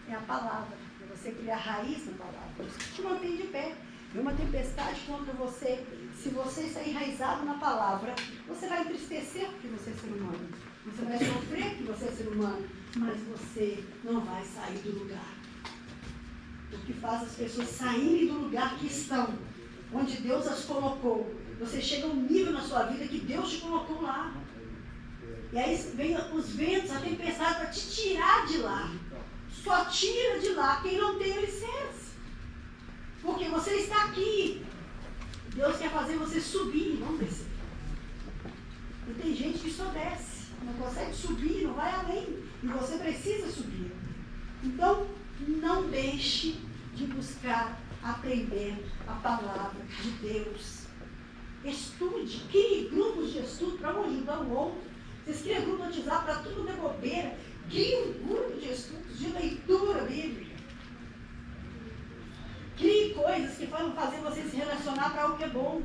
É a palavra. É você criar raiz na palavra. É isso que te mantém de pé. É uma tempestade contra você. Se você está enraizado na palavra, você vai entristecer porque você é ser humano. Você vai sofrer porque você é ser humano. Mas você não vai sair do lugar. O que faz as pessoas saírem do lugar que estão, onde Deus as colocou. Você chega a um nível na sua vida que Deus te colocou lá. E aí vem os ventos, a tempestade para te tirar de lá. Só tira de lá quem não tem alicerce. Porque você está aqui. Deus quer fazer você subir, não descer. E tem gente que só desce, não consegue subir, não vai além. E você precisa subir. Então, não deixe de buscar aprender a palavra de Deus. Estude, crie grupos de estudo para um ajudar o outro. Vocês criam grupo no WhatsApp para tudo de bobeira. Crie um grupo de estudos, de leitura bíblica. Crie coisas que vão fazer você se relacionar para algo que é bom.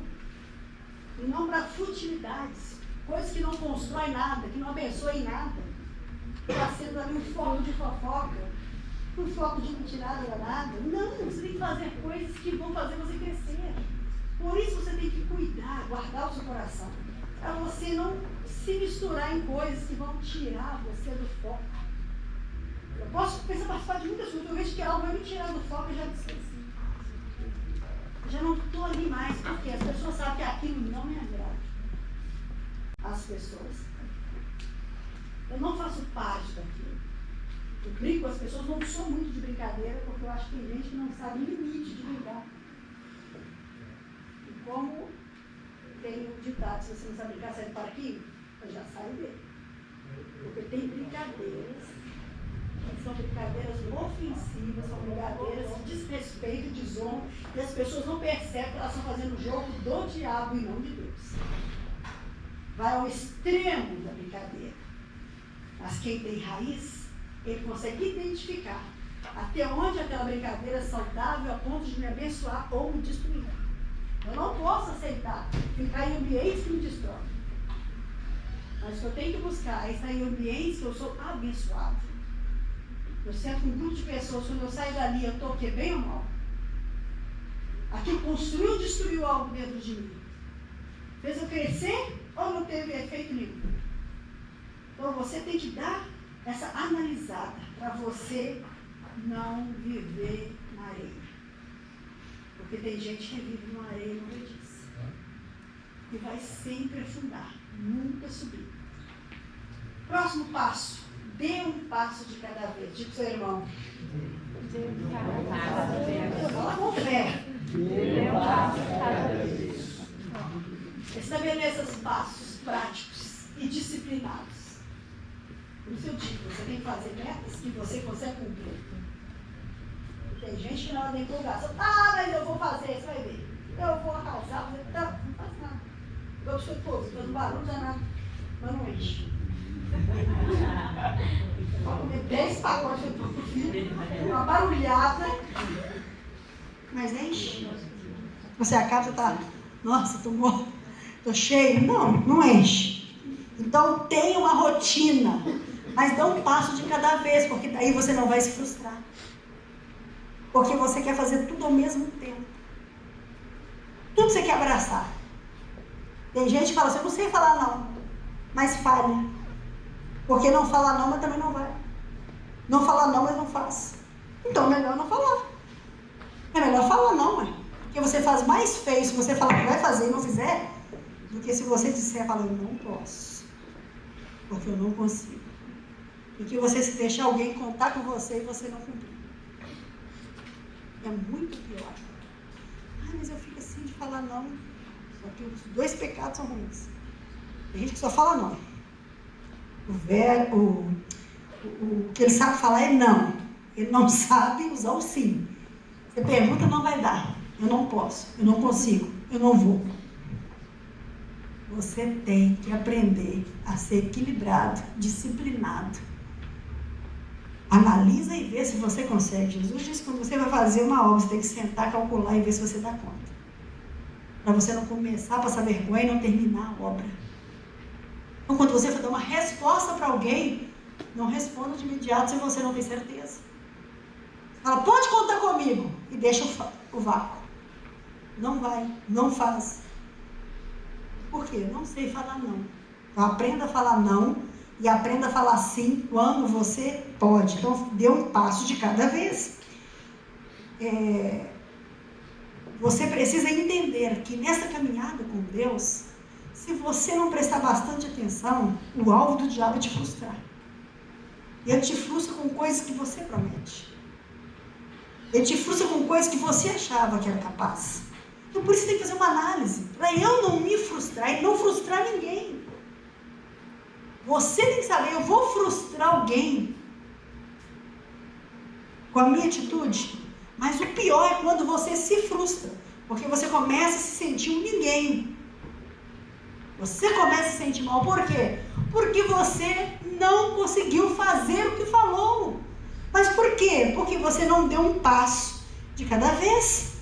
E não para futilidades. Coisas que não constroem nada, que não abençoem nada. Está sendo ali um foco de fofoca. por foco de retirada danada. Não, você tem que fazer coisas que vão fazer você crescer. Por isso você tem que cuidar, guardar o seu coração. Para você não se misturar em coisas que vão tirar você do foco. Eu posso participar de muitas coisas, eu vejo que algo vai me tirar do foco e já esqueci. Eu já não estou ali mais, porque as pessoas sabem que aquilo não me agrada. As pessoas. Eu não faço parte daquilo. Eu brinco com as pessoas, não sou muito de brincadeira, porque eu acho que tem gente que não sabe o limite de brincar. E como tem um ditado, se você não sabe brincar, sai do parquinho, eu já saio dele. Porque tem brincadeiras, que são brincadeiras ofensivas, são brincadeiras de desrespeito, de desonra, e as pessoas não percebem que elas estão fazendo o jogo do diabo e não de Deus. Vai ao extremo da brincadeira. Mas quem tem raiz, ele consegue identificar até onde aquela brincadeira é saudável a ponto de me abençoar ou me destruir. Eu não posso aceitar ficar em ambientes que me destroem. Mas o que eu tenho que buscar é estar em ambientes que eu sou abençoado. Eu sento com um grupo de pessoas, quando eu saio dali, eu estou aqui bem ou mal. Aquilo construiu ou destruiu algo dentro de mim? Fez eu crescer ou não teve efeito nenhum? Então você tem que dar essa analisada para você não viver na areia. Porque tem gente que vive numa areia movediça. E vai sempre afundar, nunca subir. Próximo passo. Dê um passo de cada vez. Diga para o seu irmão. Dê um passo de cada vez. Fala com fé. Dê um passo de cada vez. Estabeleça os passos práticos e disciplinados. Por isso eu digo, você tem que fazer metas que você consegue cumprir. Tem gente que na hora da empolgação, mas eu vou fazer, você vai ver. Eu vou causar, não faz nada. Eu estou todo, faz um barulho danado, mas não enche. Vou comer 10 pacotes de pro filho, uma barulhada, mas enche. Você acaba, você está, nossa, estou cheio. Não enche. Então tenha uma rotina, mas dê um passo de cada vez, porque daí você não vai se frustrar. Porque você quer fazer tudo ao mesmo tempo. Tudo você quer abraçar. Tem gente que fala assim, eu não sei falar não, mas falha. Porque não fala não, mas também não vai. Não fala não, mas não faz. Então é melhor não falar. É melhor falar não, ué. Porque você faz mais feio se você falar que vai fazer e não fizer, do que se você disser, fala, eu não posso. Porque eu não consigo. E que você se deixe alguém contar com você e você não cumprir. É muito pior. Mas eu fico assim de falar não. Só que os dois pecados são ruins. Tem gente que só fala não. O que ele sabe falar é não. Ele não sabe usar o sim. Você pergunta, não vai dar. Eu não posso, eu não consigo, eu não vou. Você tem que aprender a ser equilibrado, disciplinado. Analisa e vê se você consegue. Jesus disse que quando você vai fazer uma obra, você tem que sentar, calcular e ver se você dá conta. Para você não começar a passar vergonha e não terminar a obra. Então, quando você for dar uma resposta para alguém, não responda de imediato se você não tem certeza. Fala, pode contar comigo. E deixa o vácuo. Não vai, não faz. Por quê? Não sei falar não. Então, aprenda a falar não e aprenda a falar sim quando você pode. Então, dê um passo de cada vez. Você precisa entender que nessa caminhada com Deus, se você não prestar bastante atenção, o alvo do diabo é te frustrar. Ele te frustra com coisas que você promete. Ele te frustra com coisas que você achava que era capaz. Então, por isso você tem que fazer uma análise. Para eu não me frustrar e não frustrar ninguém. Você tem que saber, eu vou frustrar alguém com a minha atitude. Mas o pior é quando você se frustra. Porque você começa a se sentir um ninguém. Você começa a se sentir mal. Por quê? Porque você não conseguiu fazer o que falou. Mas por quê? Porque você não deu um passo de cada vez.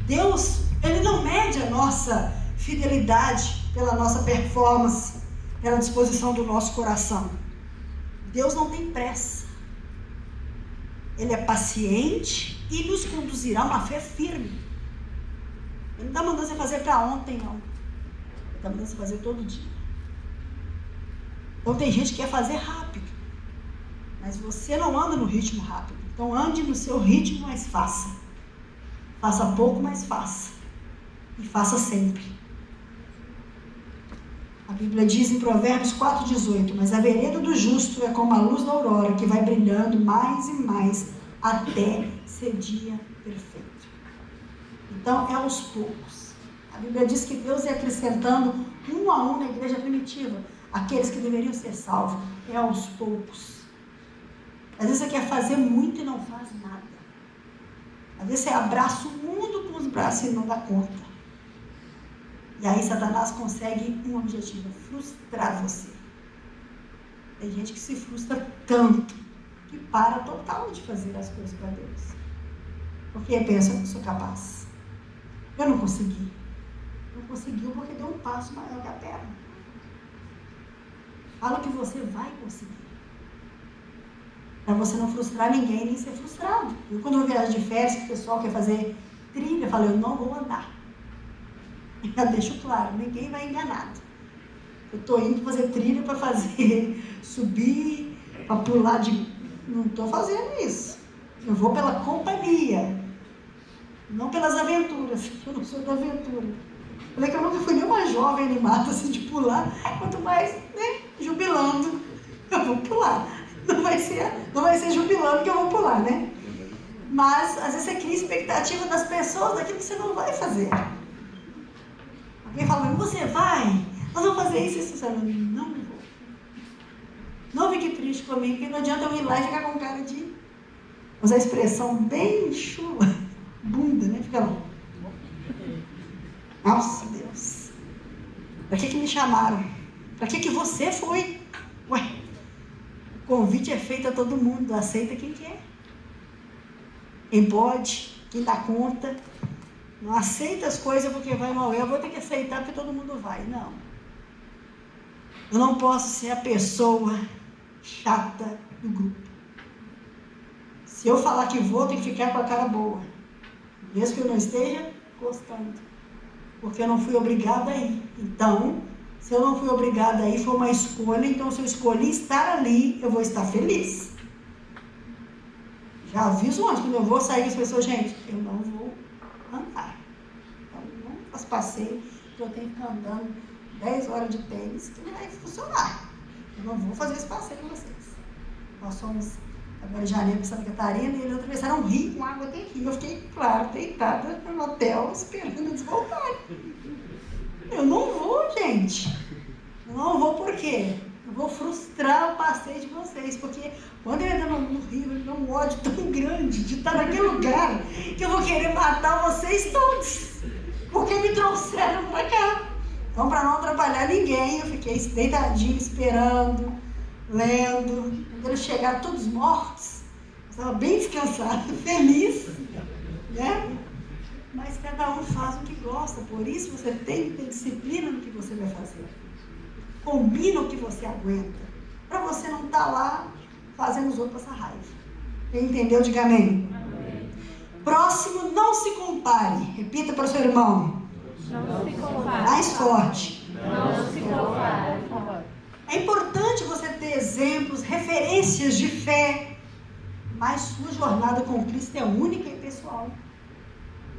Deus, Ele não mede a nossa fidelidade pela nossa performance, pela disposição do nosso coração. Deus não tem pressa. Ele é paciente e nos conduzirá a uma fé firme. Ele não está mandando você fazer para ontem, não. Ele está mandando você fazer todo dia. Então tem gente que quer fazer rápido, mas você não anda no ritmo rápido. Então ande no seu ritmo, mas faça. Faça pouco, mas faça. E faça sempre. A Bíblia diz em Provérbios 4,18: mas a vereda do justo é como a luz da aurora, que vai brilhando mais e mais até ser dia perfeito. Então é aos poucos. A Bíblia diz que Deus ia acrescentando um a um na igreja primitiva aqueles que deveriam ser salvos. É aos poucos. Às vezes você quer fazer muito e não faz nada. Às vezes você abraça o mundo com os braços e não dá conta. E aí Satanás consegue um objetivo: frustrar você. Tem gente que se frustra tanto que para total de fazer as coisas para Deus. Porque pensa, eu não sou capaz. Eu não consegui. Não conseguiu porque deu um passo maior que a perna. Fala que você vai conseguir. Para você não frustrar ninguém, nem ser frustrado. Eu, quando eu viajo de férias, que o pessoal quer fazer trilha, eu falo, eu não vou andar. Já deixo claro, ninguém vai enganado. Eu estou indo fazer trilha para fazer, subir, para pular de... Não estou fazendo isso. Eu vou pela companhia, não pelas aventuras. Eu não sou da aventura. Falei que eu nunca fui nenhuma jovem animada assim de pular, quanto mais, né, jubilando, eu vou pular. Não vai ser jubilando que eu vou pular, né? Mas, às vezes, você cria expectativa das pessoas daquilo que você não vai fazer. Alguém fala, mas você vai? Nós vamos fazer isso, isso, isso. Eu não vou. Não fique triste comigo, porque não adianta eu ir lá e ficar com cara de... Usar a expressão bem chula, bunda, né? Fica lá. Nossa, Deus. Para que me chamaram? Para que você foi? Ué, o convite é feito a todo mundo, aceita quem quer. Quem pode, quem dá conta. Não aceita as coisas porque vai mal. Eu vou ter que aceitar porque todo mundo vai. Não. Eu não posso ser a pessoa chata do grupo. Se eu falar que vou, tem que ficar com a cara boa. Mesmo que eu não esteja gostando. Porque eu não fui obrigada a ir. Então, se eu não fui obrigada a ir, foi uma escolha. Então, se eu escolhi estar ali, eu vou estar feliz. Já aviso antes, quando eu vou sair com as pessoas, gente, eu não vou andar. Então, não faço passeio, que eu tenho que ficar andando 10 horas de tênis, que não vai funcionar. Eu não vou fazer esse passeio com vocês. Nós somos... Agora em janeiro para Santa Catarina, e eles atravessaram um rio com água terrível. Eu fiquei, claro, deitada no hotel, esperando eles voltarem. Eu não vou, gente. Eu não vou por quê? Eu vou frustrar o passeio de vocês, porque quando eu entro no rio, eu tenho um ódio tão grande de estar naquele lugar, que eu vou querer matar vocês todos, porque me trouxeram para cá. Então, para não atrapalhar ninguém, eu fiquei deitadinha, esperando, lendo. Quando eles chegaram todos mortos, eu estava bem descansada, feliz, né? Mas cada um faz o que gosta, por isso você tem que ter disciplina no que você vai fazer. Combina o que você aguenta, para você não estar lá fazendo os outros passar raiva. Quem entendeu, diga amém. Amém. Próximo, não se compare. Repita para o seu irmão. Não se compare. Mais forte. Não se compare. É importante você ter exemplos, referências de fé, mas sua jornada com Cristo é única e pessoal.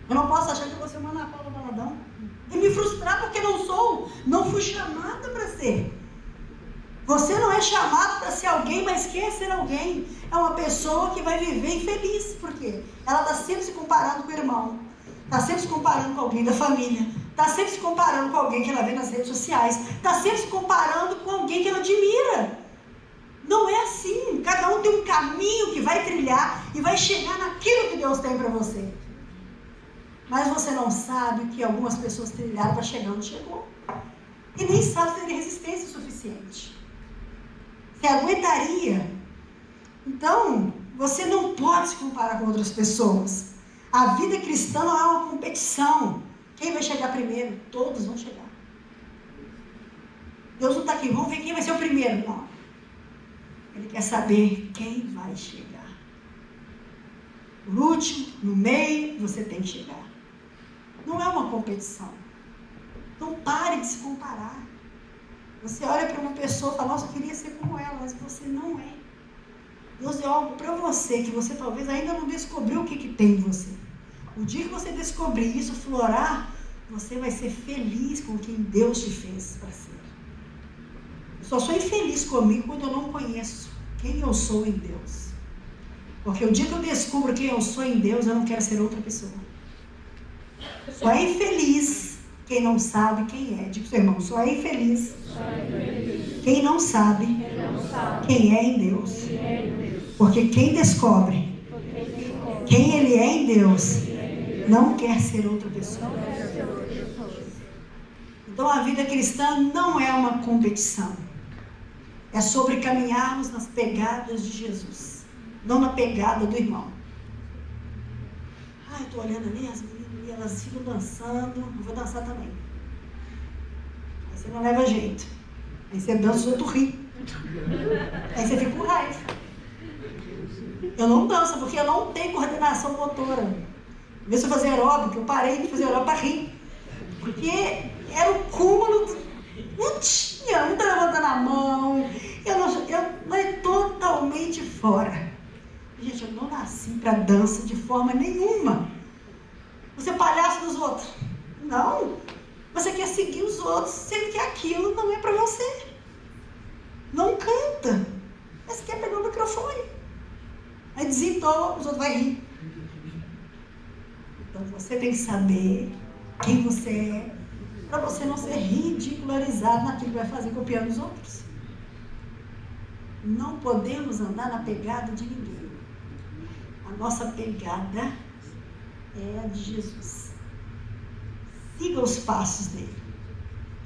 Eu não posso achar que eu vou ser uma Ana Paula Valadão e me frustrar porque não fui chamada para ser. Você não é chamado para ser alguém, mas quer ser alguém. É uma pessoa que vai viver infeliz, porque ela está sempre se comparando com o irmão, está sempre se comparando com alguém da família, está sempre se comparando com alguém que ela vê nas redes sociais, está sempre se comparando com alguém que ela admira. Não é assim. Cada um tem um caminho que vai trilhar e vai chegar naquilo que Deus tem para você. Mas você não sabe que algumas pessoas trilharam para chegar onde chegou. E nem sabe se tem resistência suficiente. Você aguentaria. Então, você não pode se comparar com outras pessoas. A vida cristã não é uma competição. Quem vai chegar primeiro? Todos vão chegar. Deus não está aqui, vamos ver quem vai ser o primeiro. Não. Ele quer saber quem vai chegar. por último, no meio, você tem que chegar. Não é uma competição. Então pare de se comparar. Você olha para uma pessoa e fala, nossa, eu queria ser como ela, mas você não é. Deus deu algo para você que você talvez ainda não descobriu o que tem em você. O dia que você descobrir isso, florar, você vai ser feliz com quem Deus te fez para ser. Eu só sou infeliz comigo quando eu não conheço quem eu sou em Deus. Porque o dia que eu descubro quem eu sou em Deus, eu não quero ser outra pessoa. Só é infeliz quem não sabe quem é. Diga para o seu irmão, só é infeliz quem não sabe quem é em Deus. Porque quem descobre quem ele é em Deus, não quer ser outra pessoa. Então a vida cristã não é uma competição. É sobre caminharmos nas pegadas de Jesus, não na pegada do irmão. Eu estou olhando ali, as meninas, elas ficam dançando, eu vou dançar também. Aí você não leva jeito. Aí você dança, os outros riem. Aí você fica com raiva. Eu não danço, porque eu não tenho coordenação motora. Às vezes eu fazia aeróbica, eu parei de fazer aeróbica para rir. Porque era o cúmulo, não tinha, não estava levantando a mão, eu é totalmente fora. Gente, eu não nasci para dança de forma nenhuma. Você é palhaço dos outros. Não. Você quer seguir os outros, sendo que aquilo não é para você. Não canta. Mas você quer pegar o microfone. Aí desentoa, os outros vão rir. Então você tem que saber quem você é, para você não ser ridicularizado naquilo que vai fazer copiando os outros. Não podemos andar na pegada de ninguém. A nossa pegada é a de Jesus. Siga os passos dele.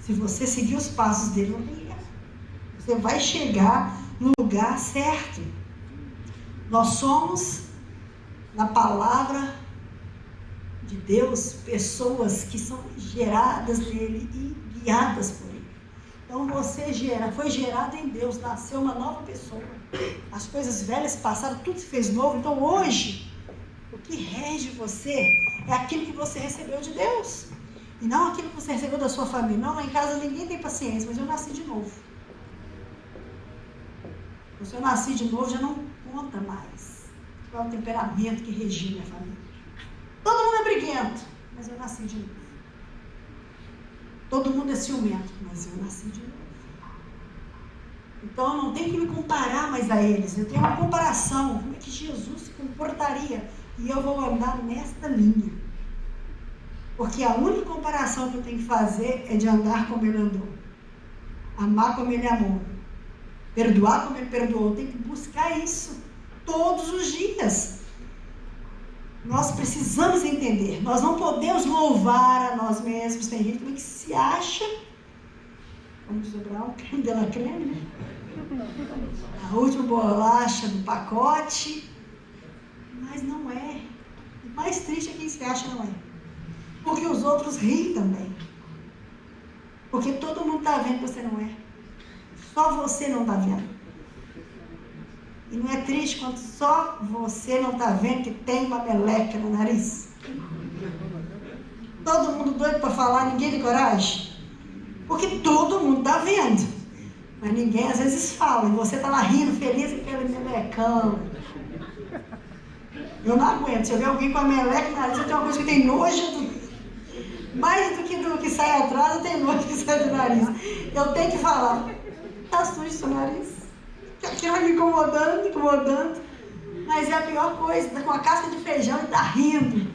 Se você seguir os passos dele, você vai chegar no lugar certo. Nós somos, na palavra de Deus, pessoas que são geradas nele e guiadas por ele. Então você foi gerado em Deus, nasceu uma nova pessoa. As coisas velhas passaram, tudo se fez novo. Então hoje, o que rege você é aquilo que você recebeu de Deus. E não aquilo que você recebeu da sua família. Não, lá em casa ninguém tem paciência, mas eu nasci de novo. Se eu nasci de novo, já não conta mais qual é o temperamento que regia minha família. Todo mundo é briguento, mas eu nasci de novo. Todo mundo é ciumento, mas eu nasci de novo. Então eu não tenho que me comparar mais a eles. Eu tenho uma comparação. Como é que Jesus se comportaria? E eu vou andar nesta linha. Porque a única comparação que eu tenho que fazer é de andar como ele andou. Amar como ele amou. Perdoar como ele perdoou. Eu tenho que buscar isso todos os dias. Nós precisamos entender. Nós não podemos louvar a nós mesmos. Tem gente que se acha, vamos sobrar um creme de la creme, né? A última bolacha do pacote. Mas não é. O mais triste é quem se acha não é. Porque os outros riem também. Porque todo mundo está vendo que você não é. Só você não está vendo. E não é triste quando só você não está vendo que tem uma meleca no nariz? Todo mundo doido para falar, ninguém tem coragem? Porque todo mundo está vendo. Mas ninguém às vezes fala. E você está lá rindo, feliz com aquele melecão. Eu não aguento. Se eu ver alguém com a meleca no nariz, eu tenho uma coisa que tem nojo. Mais do que sai atrás, eu tenho nojo que sai do nariz. Eu tenho que falar. Está sujo seu nariz. Aquilo vai me incomodando. Mas é a pior coisa. Está com uma casca de feijão e está rindo.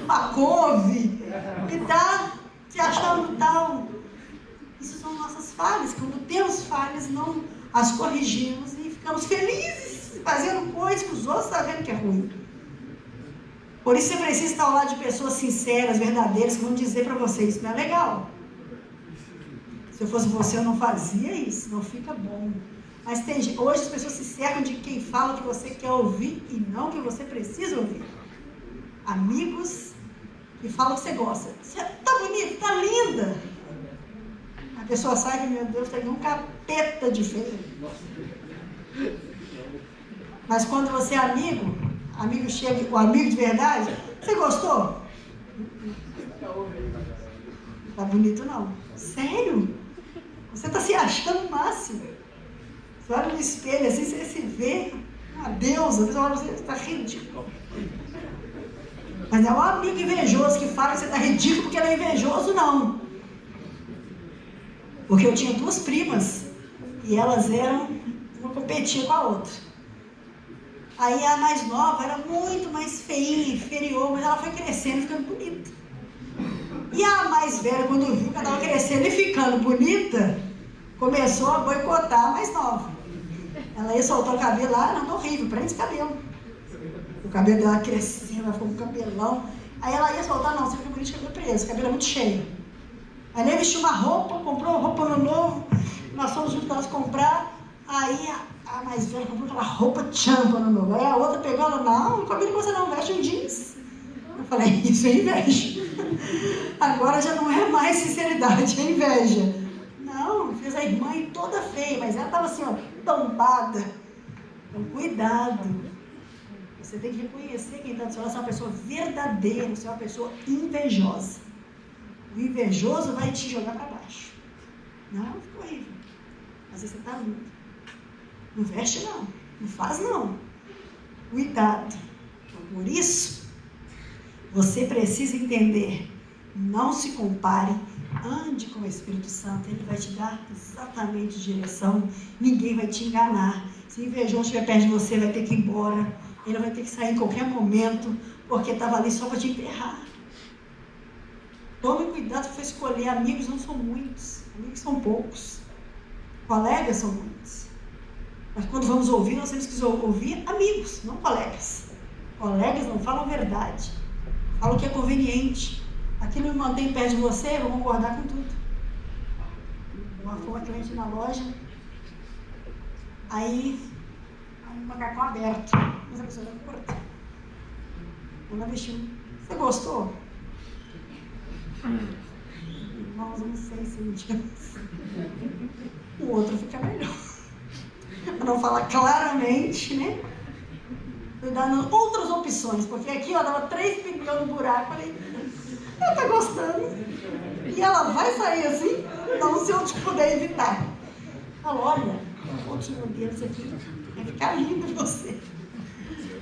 Uma couve. E está se achando tal. Isso são nossas falhas. Quando temos falhas, não as corrigimos e ficamos felizes fazendo coisas que os outros estão vendo que é ruim. Por isso você precisa estar ao lado de pessoas sinceras, verdadeiras, que vão dizer para você, isso não é legal. Se eu fosse você, eu não fazia isso, não fica bom. Mas hoje as pessoas se cercam de quem fala o que você quer ouvir e não o que você precisa ouvir. Amigos que falam o que você gosta. Você tá bonita, tá linda. A pessoa sai e, meu Deus, tem um capeta de feio. Mas quando você é amigo, amigo chega, o amigo de verdade, você gostou? Não tá bonito não. Sério? Você tá se achando o máximo. Você olha no espelho assim, você se vê uma deusa, você olha, você está ridículo. Mas é um amigo invejoso que fala que você está ridículo porque ele é invejoso, não. Porque eu tinha 2 primas e elas eram, uma competia com a outra. Aí a mais nova era muito mais feinha, inferior, mas ela foi crescendo e ficando bonita. E a mais velha, quando viu que ela estava crescendo e ficando bonita, começou a boicotar a mais nova. Ela ia soltar o cabelo lá, não, tá horrível, prende esse cabelo. O cabelo dela cresceu, ela ficou com cabelão. Aí ela ia soltar, não, você fica bonita de cabelo preso, o cabelo é muito cheio. Aí nem vestiu uma roupa, comprou roupa no novo, nós fomos juntos para elas comprar. Aí a mais velha comprou aquela roupa champa no novo. Aí a outra pegou, ela, não combina com você não, veste um jeans. Eu falei, isso é inveja. Agora já não é mais sinceridade, é inveja. Não, fez a irmã toda feia, mas ela estava assim, ó, tombada. Então, cuidado. Você tem que reconhecer quem está do seu lado, você é uma pessoa verdadeira, você é uma pessoa invejosa. O invejoso vai te jogar para baixo. Não, ficou horrível. Às vezes você está lindo. Não veste não, não faz não. Cuidado. Então, por isso, você precisa entender, não se compare, ande com o Espírito Santo, ele vai te dar exatamente direção, ninguém vai te enganar. Se o invejoso estiver perto de você, vai ter que ir embora, ele vai ter que sair em qualquer momento, porque estava ali só para te enterrar. Tome cuidado para escolher, amigos não são muitos, amigos são poucos, colegas são muitos. Mas quando vamos ouvir, nós temos que ouvir amigos, não colegas. Colegas não falam a verdade, falam o que é conveniente. Aquilo me mantém perto de você, eu vou concordar com tudo. Uma cliente na loja, aí um macacão aberto, mas a pessoa já cortou. Ela vestiu. Você gostou? Irmãos, eu não sei se me diz. O outro fica melhor. Para não falar claramente, né? Eu dando outras opções, porque aqui ó, dava 3 pneus no buraco. Falei, ela tá gostando. E ela vai sair assim, então se eu te puder evitar. Fala, olha, um pouquinho deles aqui, vai ficar lindo você.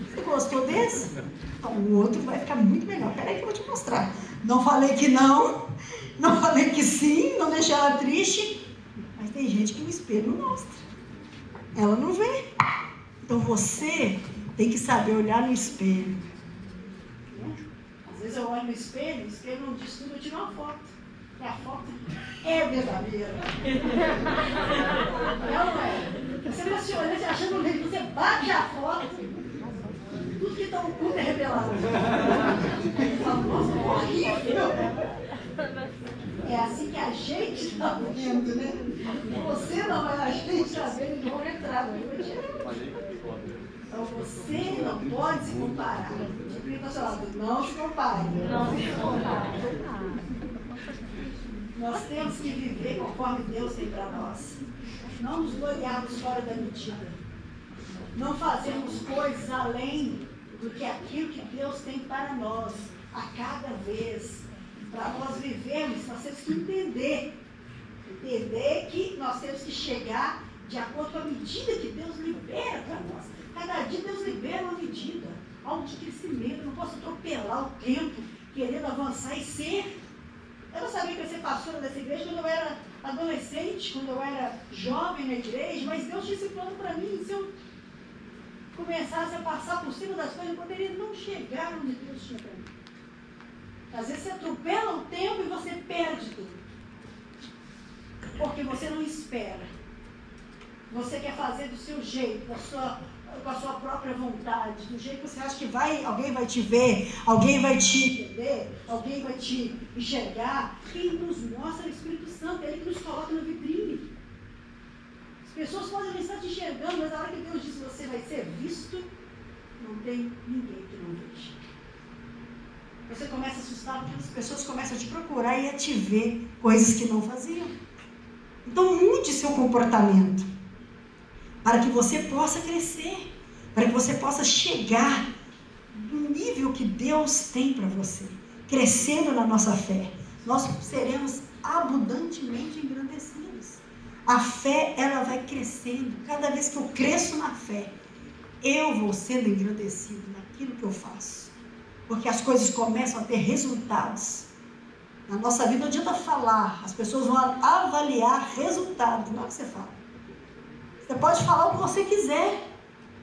Você gostou desse? Então o outro vai ficar muito melhor. Peraí que eu vou te mostrar. Não falei que não, não falei que sim, não deixei ela triste. Mas tem gente que o espelho não mostra. Ela não vê. Então você tem que saber olhar no espelho. Às vezes eu olho no espelho, o espelho não diz tudo, eu tiro uma foto. E a foto é verdadeira. Não é? Você vai se olhando, você achando lindo, você bate a foto, tudo que está oculto é revelado. Nossa, horrível! É assim que a gente está vendo, né? Você não, mas a gente está vendo de uma entrada. Então você não pode se comparar. Não se compare. Não se compare. Nós temos que viver conforme Deus tem para nós. Não nos gloriarmos fora da medida. Não fazermos coisas além do que aquilo que Deus tem para nós, a cada vez. Para nós vivermos, nós temos que entender que nós temos que chegar de acordo com a medida que Deus libera para nós. Cada dia Deus libera uma medida, algo de crescimento. Eu não posso atropelar o tempo, querendo avançar e ser. Eu não sabia que eu ia ser pastora dessa igreja quando eu era adolescente, quando eu era jovem na igreja, mas Deus tinha esse plano para mim. Se eu começasse a passar por cima das coisas, eu poderia não chegar onde Deus tinha para mim. Às vezes você atropela o tempo e você perde tudo. Porque você não espera. Você quer fazer do seu jeito, com a sua própria vontade, do jeito que você acha que alguém vai te ver, alguém vai te entender, alguém vai te enxergar. Quem nos mostra é o Espírito Santo, é Ele que nos coloca na vitrine. As pessoas podem não estar te enxergando, mas na hora que Deus diz que você vai ser visto, não tem ninguém que não veja. Você começa a assustar porque as pessoas começam a te procurar e a te ver coisas que não faziam. Então mude seu comportamento para que você possa crescer, para que você possa chegar do nível que Deus tem para você, crescendo na nossa fé, nós seremos abundantemente engrandecidos. A fé, ela vai crescendo. Cada vez que eu cresço na fé, eu vou sendo engrandecido naquilo que eu faço. Porque as coisas começam a ter resultados. Na nossa vida não adianta falar, as pessoas vão avaliar resultados, não é o que você fala. Você pode falar o que você quiser.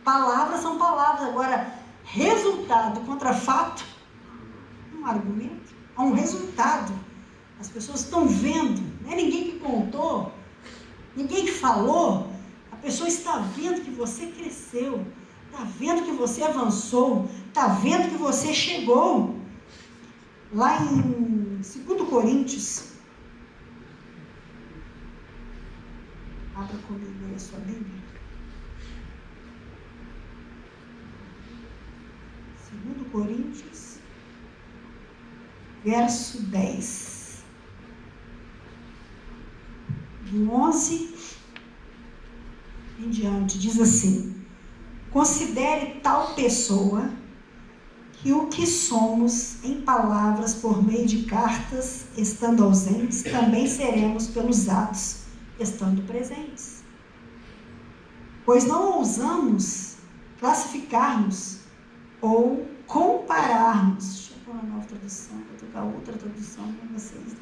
Palavras são palavras. Agora, resultado contra fato, um argumento, há um resultado. As pessoas estão vendo, não é ninguém que contou, ninguém que falou. A pessoa está vendo que você cresceu, está vendo que você avançou, está vendo que você chegou. Lá em 2 Coríntios, abra comigo aí a sua Bíblia. 2 Coríntios, verso 10. Do 11 em diante, diz assim: considere tal pessoa que o que somos em palavras por meio de cartas, estando ausentes, também seremos pelos atos, estando presentes. Pois não ousamos classificar-nos ou compararmos. Deixa eu pôr uma nova tradução, vou tocar outra tradução para vocês.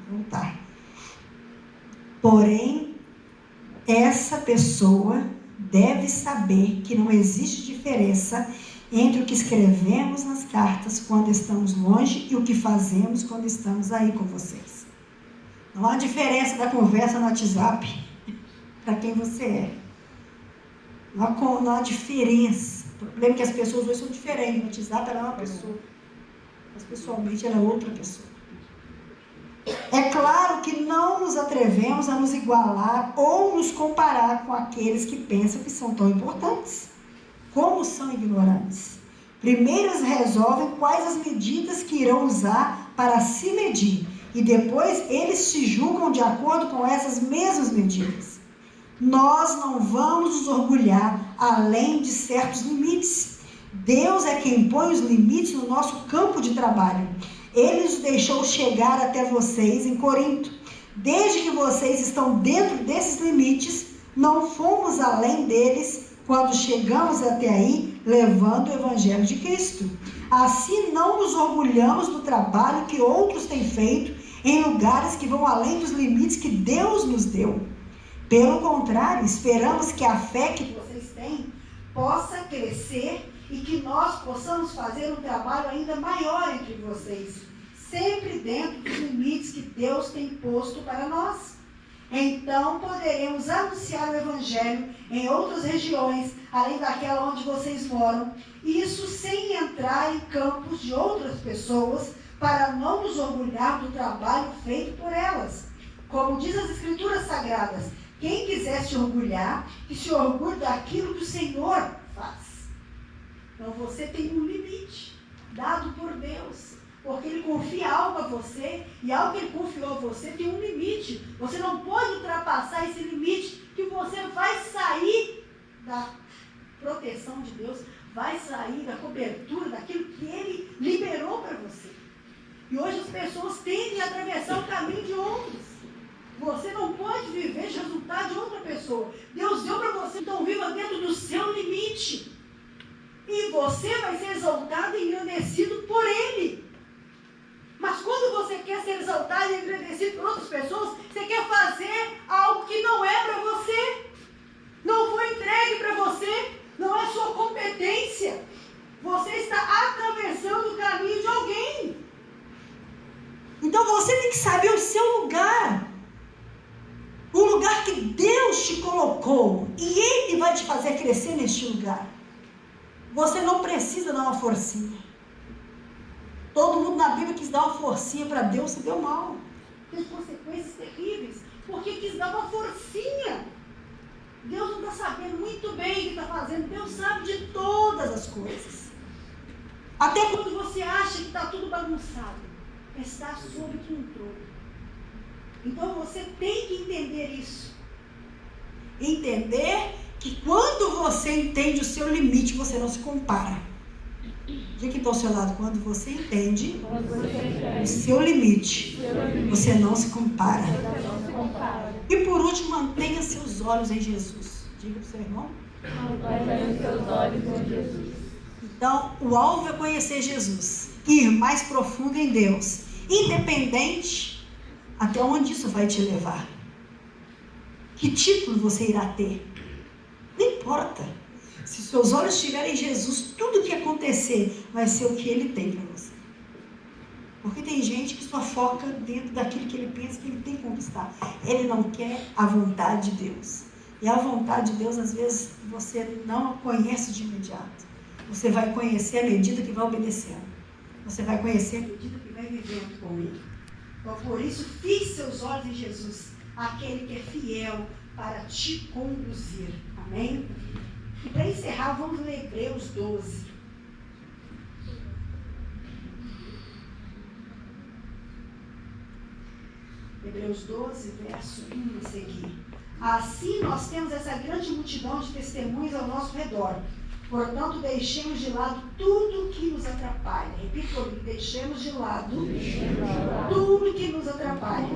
Vou voltar. Porém, essa pessoa deve saber que não existe diferença entre o que escrevemos nas cartas quando estamos longe e o que fazemos quando estamos aí com vocês. Não há diferença da conversa no WhatsApp para quem você é. Não há diferença. O problema é que as pessoas hoje são diferentes. No WhatsApp ela é uma pessoa, mas pessoalmente ela é outra pessoa. É claro que não nos atrevemos a nos igualar ou nos comparar com aqueles que pensam que são tão importantes. Como são ignorantes. Primeiro eles resolvem quais as medidas que irão usar para se medir, e depois eles se julgam de acordo com essas mesmas medidas. Nós não vamos nos orgulhar além de certos limites. Deus é quem põe os limites no nosso campo de trabalho. Ele nos deixou chegar até vocês em Corinto. Desde que vocês estão dentro desses limites, não fomos além deles quando chegamos até aí, levando o Evangelho de Cristo. Assim não nos orgulhamos do trabalho que outros têm feito em lugares que vão além dos limites que Deus nos deu. Pelo contrário, esperamos que a fé que vocês têm possa crescer e que nós possamos fazer um trabalho ainda maior entre vocês, sempre dentro dos limites que Deus tem posto para nós. Então poderemos anunciar o Evangelho em outras regiões, além daquela onde vocês moram, isso sem entrar em campos de outras pessoas, para não nos orgulhar do trabalho feito por elas. Como diz as Escrituras Sagradas, quem quiser se orgulhar, que se orgulhe daquilo que o Senhor faz. Então você tem um limite dado por Deus, porque Ele confia algo a você, e algo que Ele confiou a você tem um limite. Você não pode ultrapassar esse limite, que você vai sair da proteção de Deus, vai sair da cobertura, daquilo que Ele liberou para você. E hoje as pessoas tendem a atravessar o caminho de outros. Você não pode viver de resultado de outra pessoa. Deus deu para você, então viva dentro do seu limite. E você vai ser exaltado e engrandecido por Ele. Mas quando você quer ser exaltado e engrandecido por outras pessoas, você quer fazer algo que não é para você. Não foi entregue para você. Não é sua competência. Você está atravessando o caminho de alguém. Então você tem que saber o seu lugar. O lugar que Deus te colocou. E Ele vai te fazer crescer neste lugar. Você não precisa dar uma forcinha. Todo mundo na Bíblia quis dar uma forcinha para Deus, se deu mal. Teve consequências terríveis. Porque quis dar uma forcinha. Deus não está sabendo muito bem o que está fazendo. Deus sabe de todas as coisas. Até quando você acha que está tudo bagunçado, está sob controle. Então você tem que entender isso. Entender que quando você entende o seu limite, você não se compara. Diga que está ao seu lado, quando você entende o seu limite, você não se compara. E por último, mantenha seus olhos em Jesus. Diga para o seu irmão. Mantenha seus olhos em Jesus. Então, o alvo é conhecer Jesus, ir mais profundo em Deus, independente até onde isso vai te levar. Que título você irá ter? Não importa. Se seus olhos estiverem em Jesus, tudo que acontecer vai ser o que Ele tem para você. Porque tem gente que só foca dentro daquilo que ele pensa que ele tem que conquistar. Ele não quer a vontade de Deus. E a vontade de Deus, às vezes, você não a conhece de imediato. Você vai conhecer à medida que vai obedecendo. Você vai conhecer à medida que vai vivendo com Ele. Então, por isso, fixe seus olhos em Jesus, aquele que é fiel para te conduzir. Amém? E para encerrar, vamos ler Hebreus 12. Hebreus 12, verso 1 a seguir. Assim nós temos essa grande multidão de testemunhas ao nosso redor. Portanto, deixemos de lado tudo que nos atrapalha. Repita comigo, deixemos de lado tudo que nos atrapalha.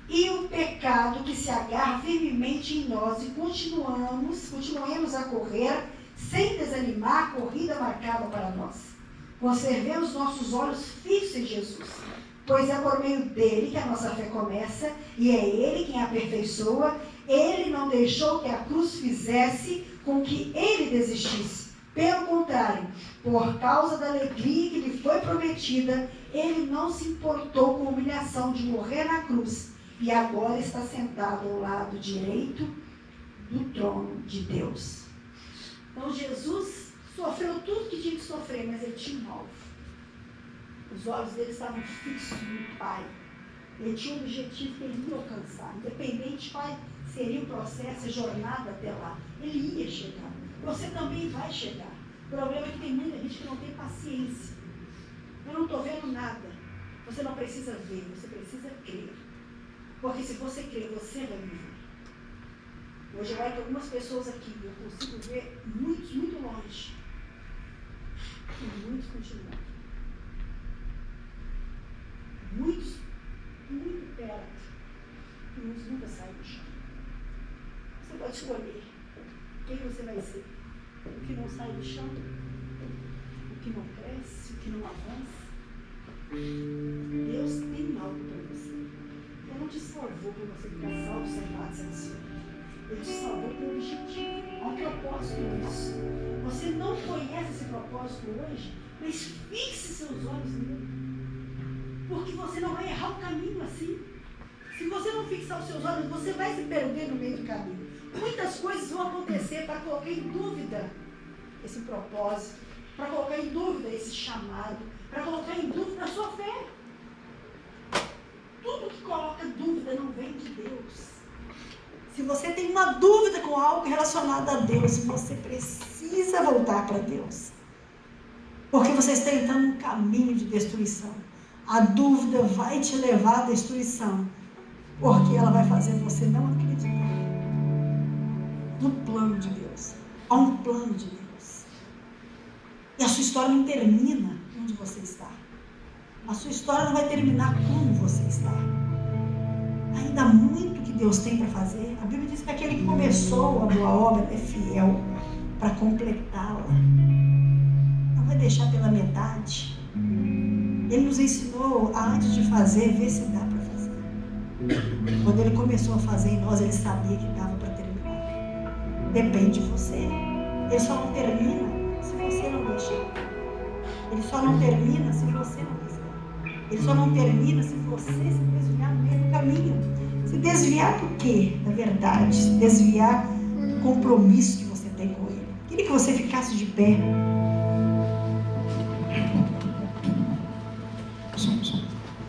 E o pecado que se agarra firmemente em nós e continuemos a correr sem desanimar a corrida marcada para nós. Conservemos nossos olhos fixos em Jesus, pois é por meio dele que a nossa fé começa e é ele quem a aperfeiçoa. Ele não deixou que a cruz fizesse com que ele desistisse. Pelo contrário, por causa da alegria que lhe foi prometida, ele não se importou com a humilhação de morrer na cruz e agora está sentado ao lado direito do trono de Deus. Então Jesus sofreu tudo que tinha que sofrer, mas ele tinha um alvo. Os olhos dele estavam fixos no Pai. Ele tinha um objetivo que ele ia alcançar. Independente qual seria o processo, a jornada até lá. Ele ia chegar. Você também vai chegar. O problema é que tem muita gente que não tem paciência. Eu não estou vendo nada. Você não precisa ver, você precisa crer. Porque se você crer, você vai viver. Hoje eu olho para algumas pessoas aqui, eu consigo ver muitos muito longe. E muitos continuam. Muitos muito perto. E muitos nunca saem do chão. Você pode escolher quem você vai ser. O que não sai do chão, o que não cresce, o que não avança. Deus tem algo para você. Ele não te salvou para você ficar salvo, salvado, satisfeito. Ele te salvou por um objetivo. Há um propósito nisso. Você não conhece esse propósito hoje, mas fixe seus olhos nele. Porque você não vai errar o caminho assim. Se você não fixar os seus olhos, você vai se perder no meio do caminho. Muitas coisas vão acontecer para colocar em dúvida esse propósito, para colocar em dúvida esse chamado, para colocar em dúvida a sua fé. Tudo que coloca dúvida não vem de Deus. Se você tem uma dúvida com algo relacionado a Deus, você precisa voltar para Deus. Porque você está entrando num caminho de destruição. A dúvida vai te levar à destruição. Porque ela vai fazer você não acreditar no plano de Deus. Há um plano de Deus. E a sua história não termina onde você está. A sua história não vai terminar como você está. Ainda há muito que Deus tem para fazer. A Bíblia diz que aquele que começou a boa obra é fiel para completá-la. Não vai deixar pela metade. Ele nos ensinou a, antes de fazer, ver se dá para fazer. Quando ele começou a fazer em nós, ele sabia que dava para terminar. Depende de você. Ele só não termina se você não deixar. Ele só não termina se você não quiser. Ele só não termina se você se desviar no meio do caminho. Se desviar por quê? Da verdade. Se desviar do compromisso que você tem com ele. Queria que você ficasse de pé.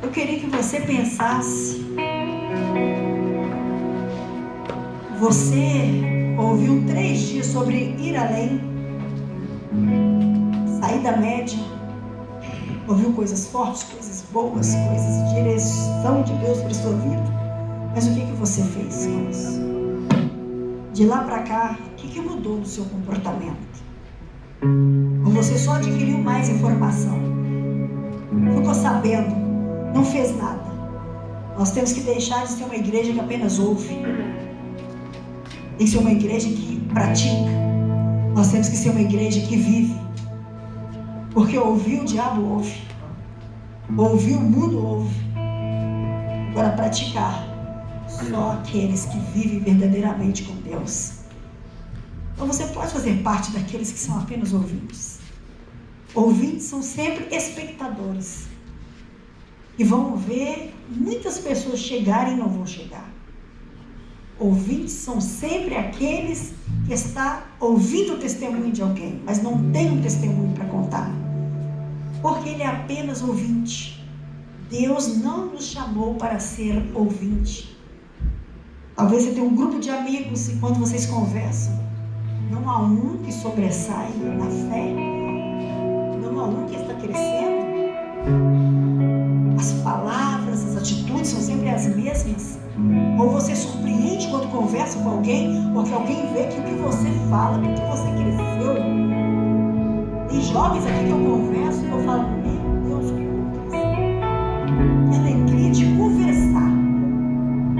Eu queria que você pensasse. Você ouviu 3 dias sobre ir além, sair da média, ouviu coisas fortes, coisas boas, coisas de direção de Deus para a sua vida. Mas o que você fez com isso? De lá para cá, o que mudou no seu comportamento? Ou você só adquiriu mais informação? Ficou sabendo? Não fez nada? Nós temos que deixar de ser uma igreja que apenas ouve. Tem que ser uma igreja que pratica. Nós temos que ser uma igreja que vive. Porque ouvir o diabo ouve. Ouvir o mundo ouve. Agora praticar. Só aqueles que vivem verdadeiramente com Deus. Então você pode fazer parte daqueles que são apenas ouvintes. Ouvintes são sempre espectadores. E vão ver muitas pessoas chegarem e não vão chegar. Ouvintes são sempre aqueles que estão ouvindo o testemunho de alguém, mas não tem um testemunho para contar. Porque ele é apenas ouvinte. Deus não nos chamou para ser ouvinte. Talvez você tenha um grupo de amigos e quando vocês conversam, não há um que sobressai na fé, não há um que está crescendo. As palavras, as atitudes são sempre as mesmas. Ou você surpreende quando conversa com alguém, porque alguém vê que o que você fala, que o que você cresceu. Tem jovens aqui que eu converso e eu falo, meu Deus, que alegria de conversar.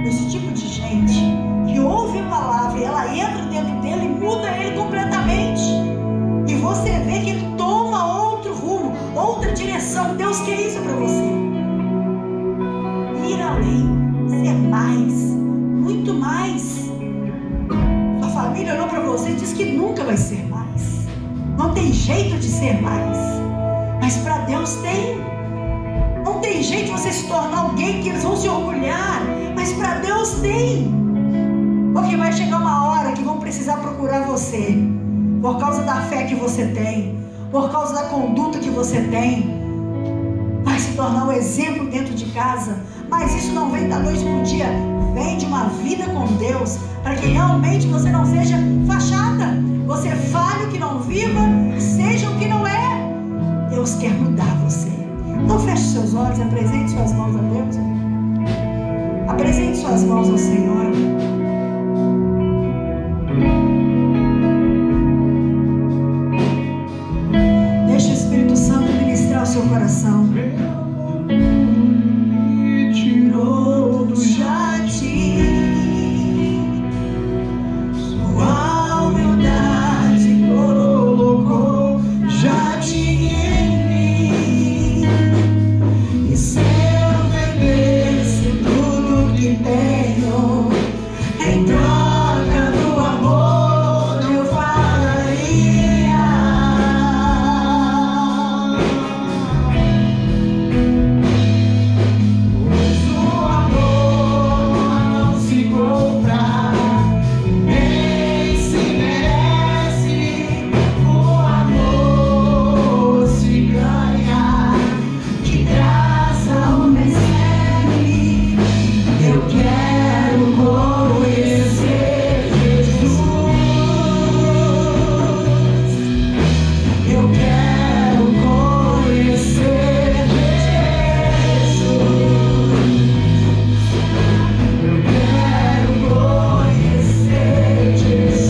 Esse tipo de gente que ouve a palavra e ela entra dentro dele e muda ele completamente. E você vê que ele toma outro rumo, outra direção. Deus quer isso para você. Ir além, ser mais, muito mais. Sua família olhou para você e disse que nunca vai ser mais. Não tem jeito de ser mais. Mas para Deus tem. Não tem jeito de você se tornar alguém que eles vão se orgulhar. Mas para Deus tem. Porque vai chegar uma hora que vão precisar procurar você. Por causa da fé que você tem. Por causa da conduta que você tem. Vai se tornar um exemplo dentro de casa. Mas isso não vem da noite para o dia. Vem de uma vida com Deus. Para que realmente você não seja fachada. Você fale o que não viva. Seja o que não é. Deus quer mudar você. Então feche seus olhos. Apresente suas mãos a Deus. Apresente suas mãos ao Senhor. Deixa o Espírito Santo ministrar o seu coração. Me tirou do jardim, sua humildade colocou jardim em mim. E se eu vendesse tudo que tenho em troca do amor, eu faria. Pois o amor não se compra, nem se merece. O amor se ganha, de graça o recebe. Eu quero conhecer Jesus. Eu quero conhecer Jesus. Eu quero conhecer Jesus.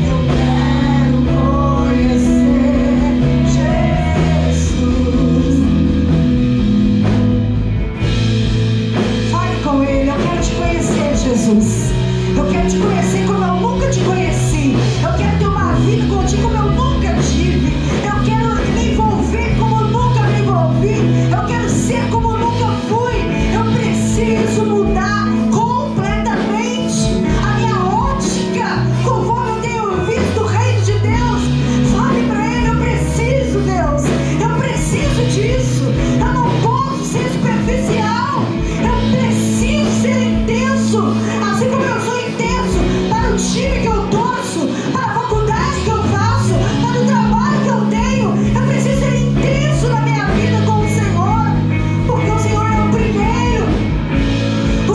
Eu quero conhecer Jesus. Fale com Ele. Eu quero te conhecer, Jesus. Eu quero te conhecer como eu nunca te conheci. Eu quero ter uma vida contigo como eu nunca tive. Eu quero me envolver como eu nunca me envolvi. Eu quero ser como eu nunca fui. Eu preciso mudar completamente a minha ótica, conforme eu tenho visto o reino de Deus. Fale para Ele. Eu preciso, Deus. Eu preciso disso. Eu não posso ser superficial. Eu preciso ser intenso. Assim como eu sou intenso para o time que eu torço, para a faculdade que eu faço, para o trabalho que eu tenho. Eu preciso ser intenso na minha vida com o Senhor. Porque o Senhor é o primeiro. O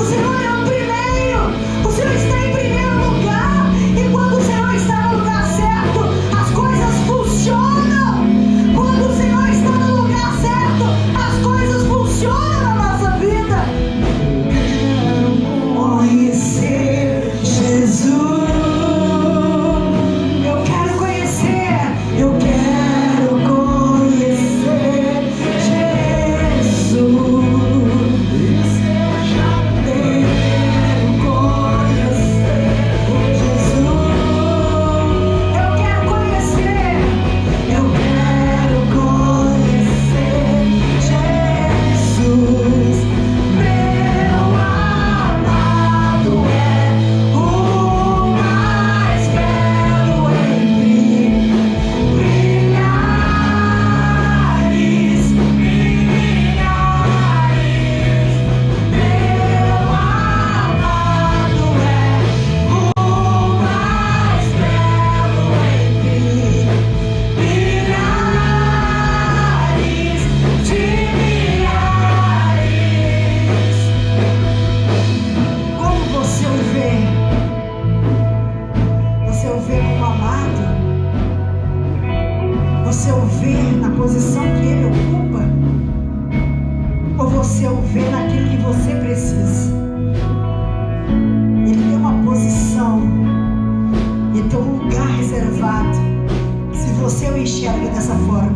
você o enxerga dessa forma,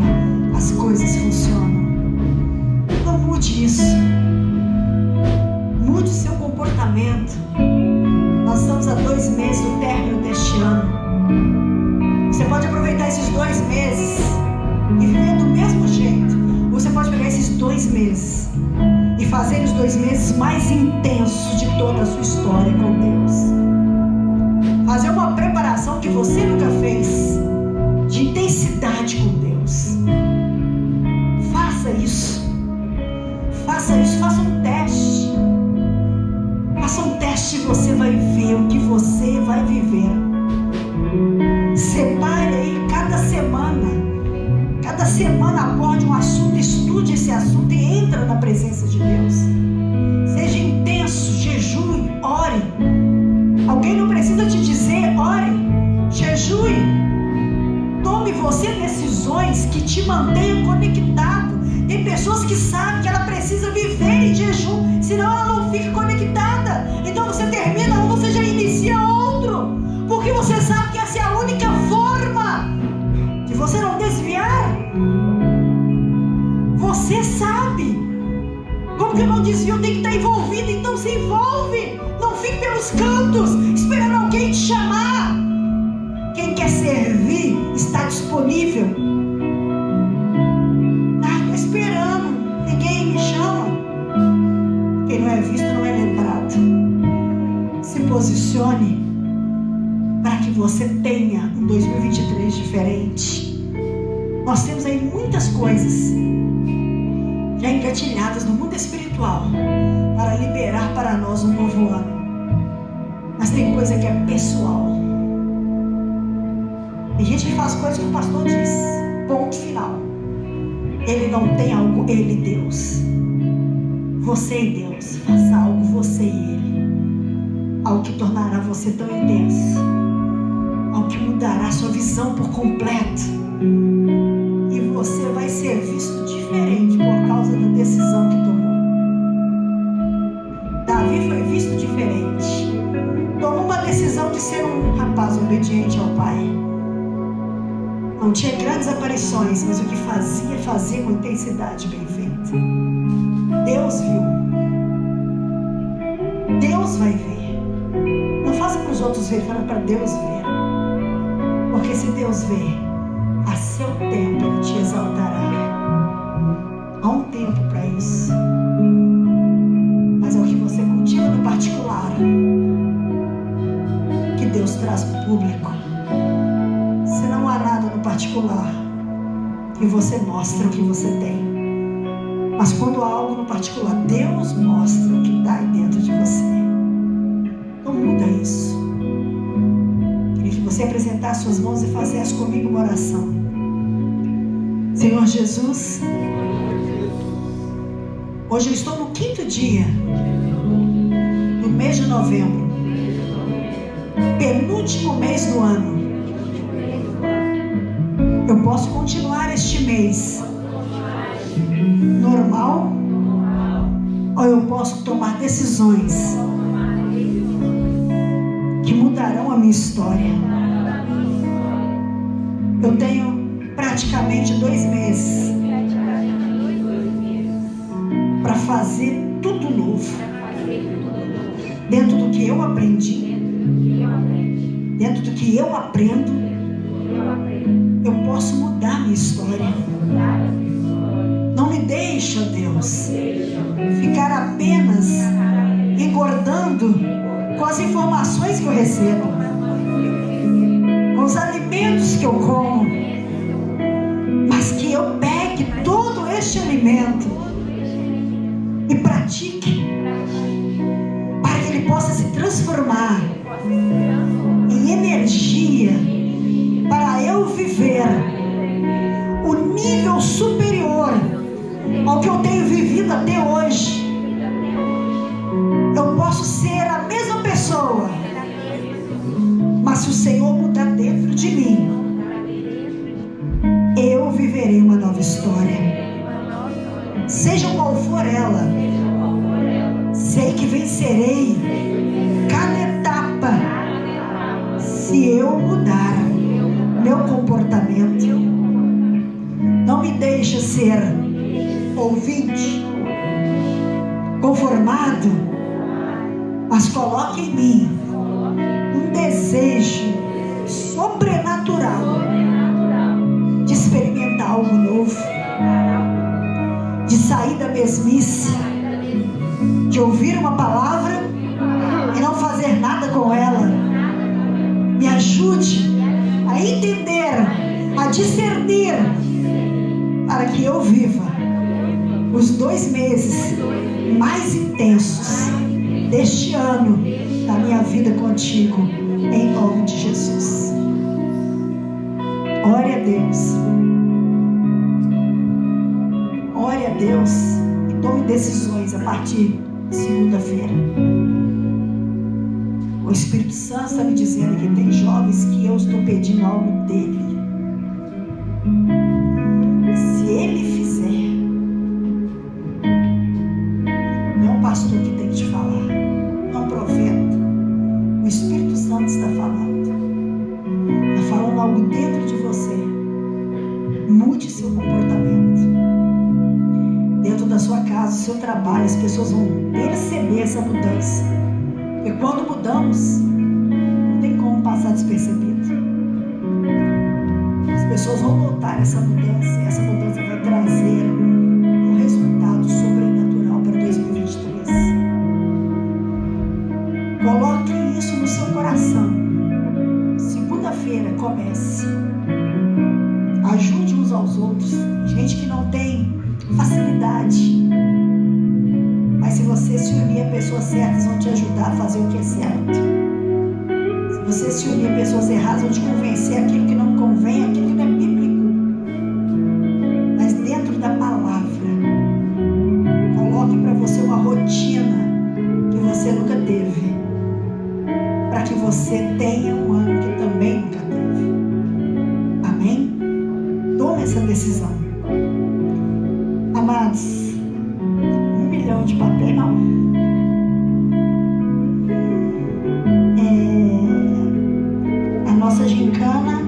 as coisas funcionam. Não mude isso. Mude o seu comportamento. Nós estamos a 2 meses do término deste ano. Você pode aproveitar esses 2 meses e viver do mesmo jeito. Você pode pegar esses 2 meses e fazer os 2 meses mais intensos de toda a sua história com Deus. Fazer uma preparação que você nunca fez, de intensidade com Deus. Faça isso. Faça isso, faça um teste. Faça um teste e você vai ver o que você vai viver. Separe aí cada semana aborde um assunto, estude esse assunto e entra na presença de Deus. Seja intenso, jejue, ore. Alguém não precisa te dizer, ore, jejue. Tome você decisões que te mantenham conectado. Tem pessoas que sabem que ela precisa viver em jejum, senão ela não fica conectada. Então você termina um, você já inicia outro, porque você sabe que essa é a única forma de você não desviar. Você sabe. Como que eu não desvio? Eu tenho que estar envolvido. Então se envolve. Não fique pelos cantos esperando alguém te chamar. Quem quer servir está disponível. Estou esperando, ninguém me chama. Quem não é visto não é lembrado. Se posicione para que você tenha um 2023 diferente. Nós temos aí muitas coisas já engatilhadas no mundo espiritual para liberar para nós um novo ano. Mas tem coisa que é pessoal. Tem gente que faz coisas que o pastor diz, ponto final. Ele não tem algo, ele e Deus. Você e Deus, faça algo, você e ele. Algo que tornará você tão intenso. Algo que mudará a sua visão por completo. E você vai ser visto diferente por causa da decisão que tomou. Davi foi visto diferente. Tomou uma decisão de ser um rapaz obediente ao pai. Não tinha grandes aparições, mas o que fazia com intensidade bem feita. Deus viu. Deus vai ver. Não faça para os outros verem, fala para Deus ver. Porque se Deus ver, a seu tempo Ele te exaltará. Há um tempo para isso. Mas é o que você cultiva no particular que Deus traz para o público. Se não há nada no particular, que você mostra o que você tem. Mas quando há algo no particular, Deus mostra o que está aí dentro de você. Não muda isso. Queria que você apresentasse suas mãos e fizesse comigo uma oração. Senhor Jesus, hoje eu estou no 5º dia do mês de novembro, penúltimo mês do ano. Eu posso continuar este mês normal, ou eu posso tomar decisões que mudarão a minha história. Eu tenho praticamente 2 meses para fazer tudo novo, dentro do que eu aprendi, dentro do que eu aprendo. Eu posso mudar minha história. Não me deixa, Deus, ficar apenas engordando com as informações que eu recebo, com os alimentos que eu como, mas que eu pegue todo este alimento e pratique, para que ele possa se transformar em energia para eu viver o nível superior ao que eu tenho vivido até hoje. Eu posso ser a mesma pessoa, mas se o Senhor mudar dentro de mim, eu viverei uma nova história. Seja qual for ela, sei que vencerei cada etapa se eu mudar meu comportamento. Não me deixe ser ouvinte, conformado, mas coloque em mim um desejo sobrenatural de experimentar algo novo, de sair da mesmice, de ouvir uma palavra e não fazer nada com ela. Me ajude a entender, a discernir, para que eu viva os 2 meses mais intensos deste ano da minha vida contigo, em nome de Jesus. Ore a Deus. Ore a Deus e tome decisões a partir de segunda-feira. O Espírito Santo está me dizendo que tem jovens que eu estou pedindo algo dele. Se ele fizer, não é o pastor que tem que te falar, não é o profeta. O Espírito Santo está falando. Está falando algo dentro de você. Mude seu comportamento. Dentro da sua casa, do seu trabalho, as pessoas vão perceber essa mudança. Porque quando mudamos, não tem como passar despercebido. As pessoas vão notar essa mudança, e essa mudança vai trazer um resultado sobrenatural para 2023. Coloque isso no seu coração. Segunda-feira, comece. Ajude uns aos outros. Gente que não tem facilidade. Mas se você se unir a pessoas certas, vão te ajudar a fazer o que é certo. Se você se unir a pessoas erradas, vão te convencer aquilo que não convém, aquilo que não é bíblico. Mas dentro da palavra, coloque para você uma rotina que você nunca teve, para que você tenha um ano que também nunca teve. Amém? Tome essa decisão. Amados, 1 milhão de papel, não. A nossa gincana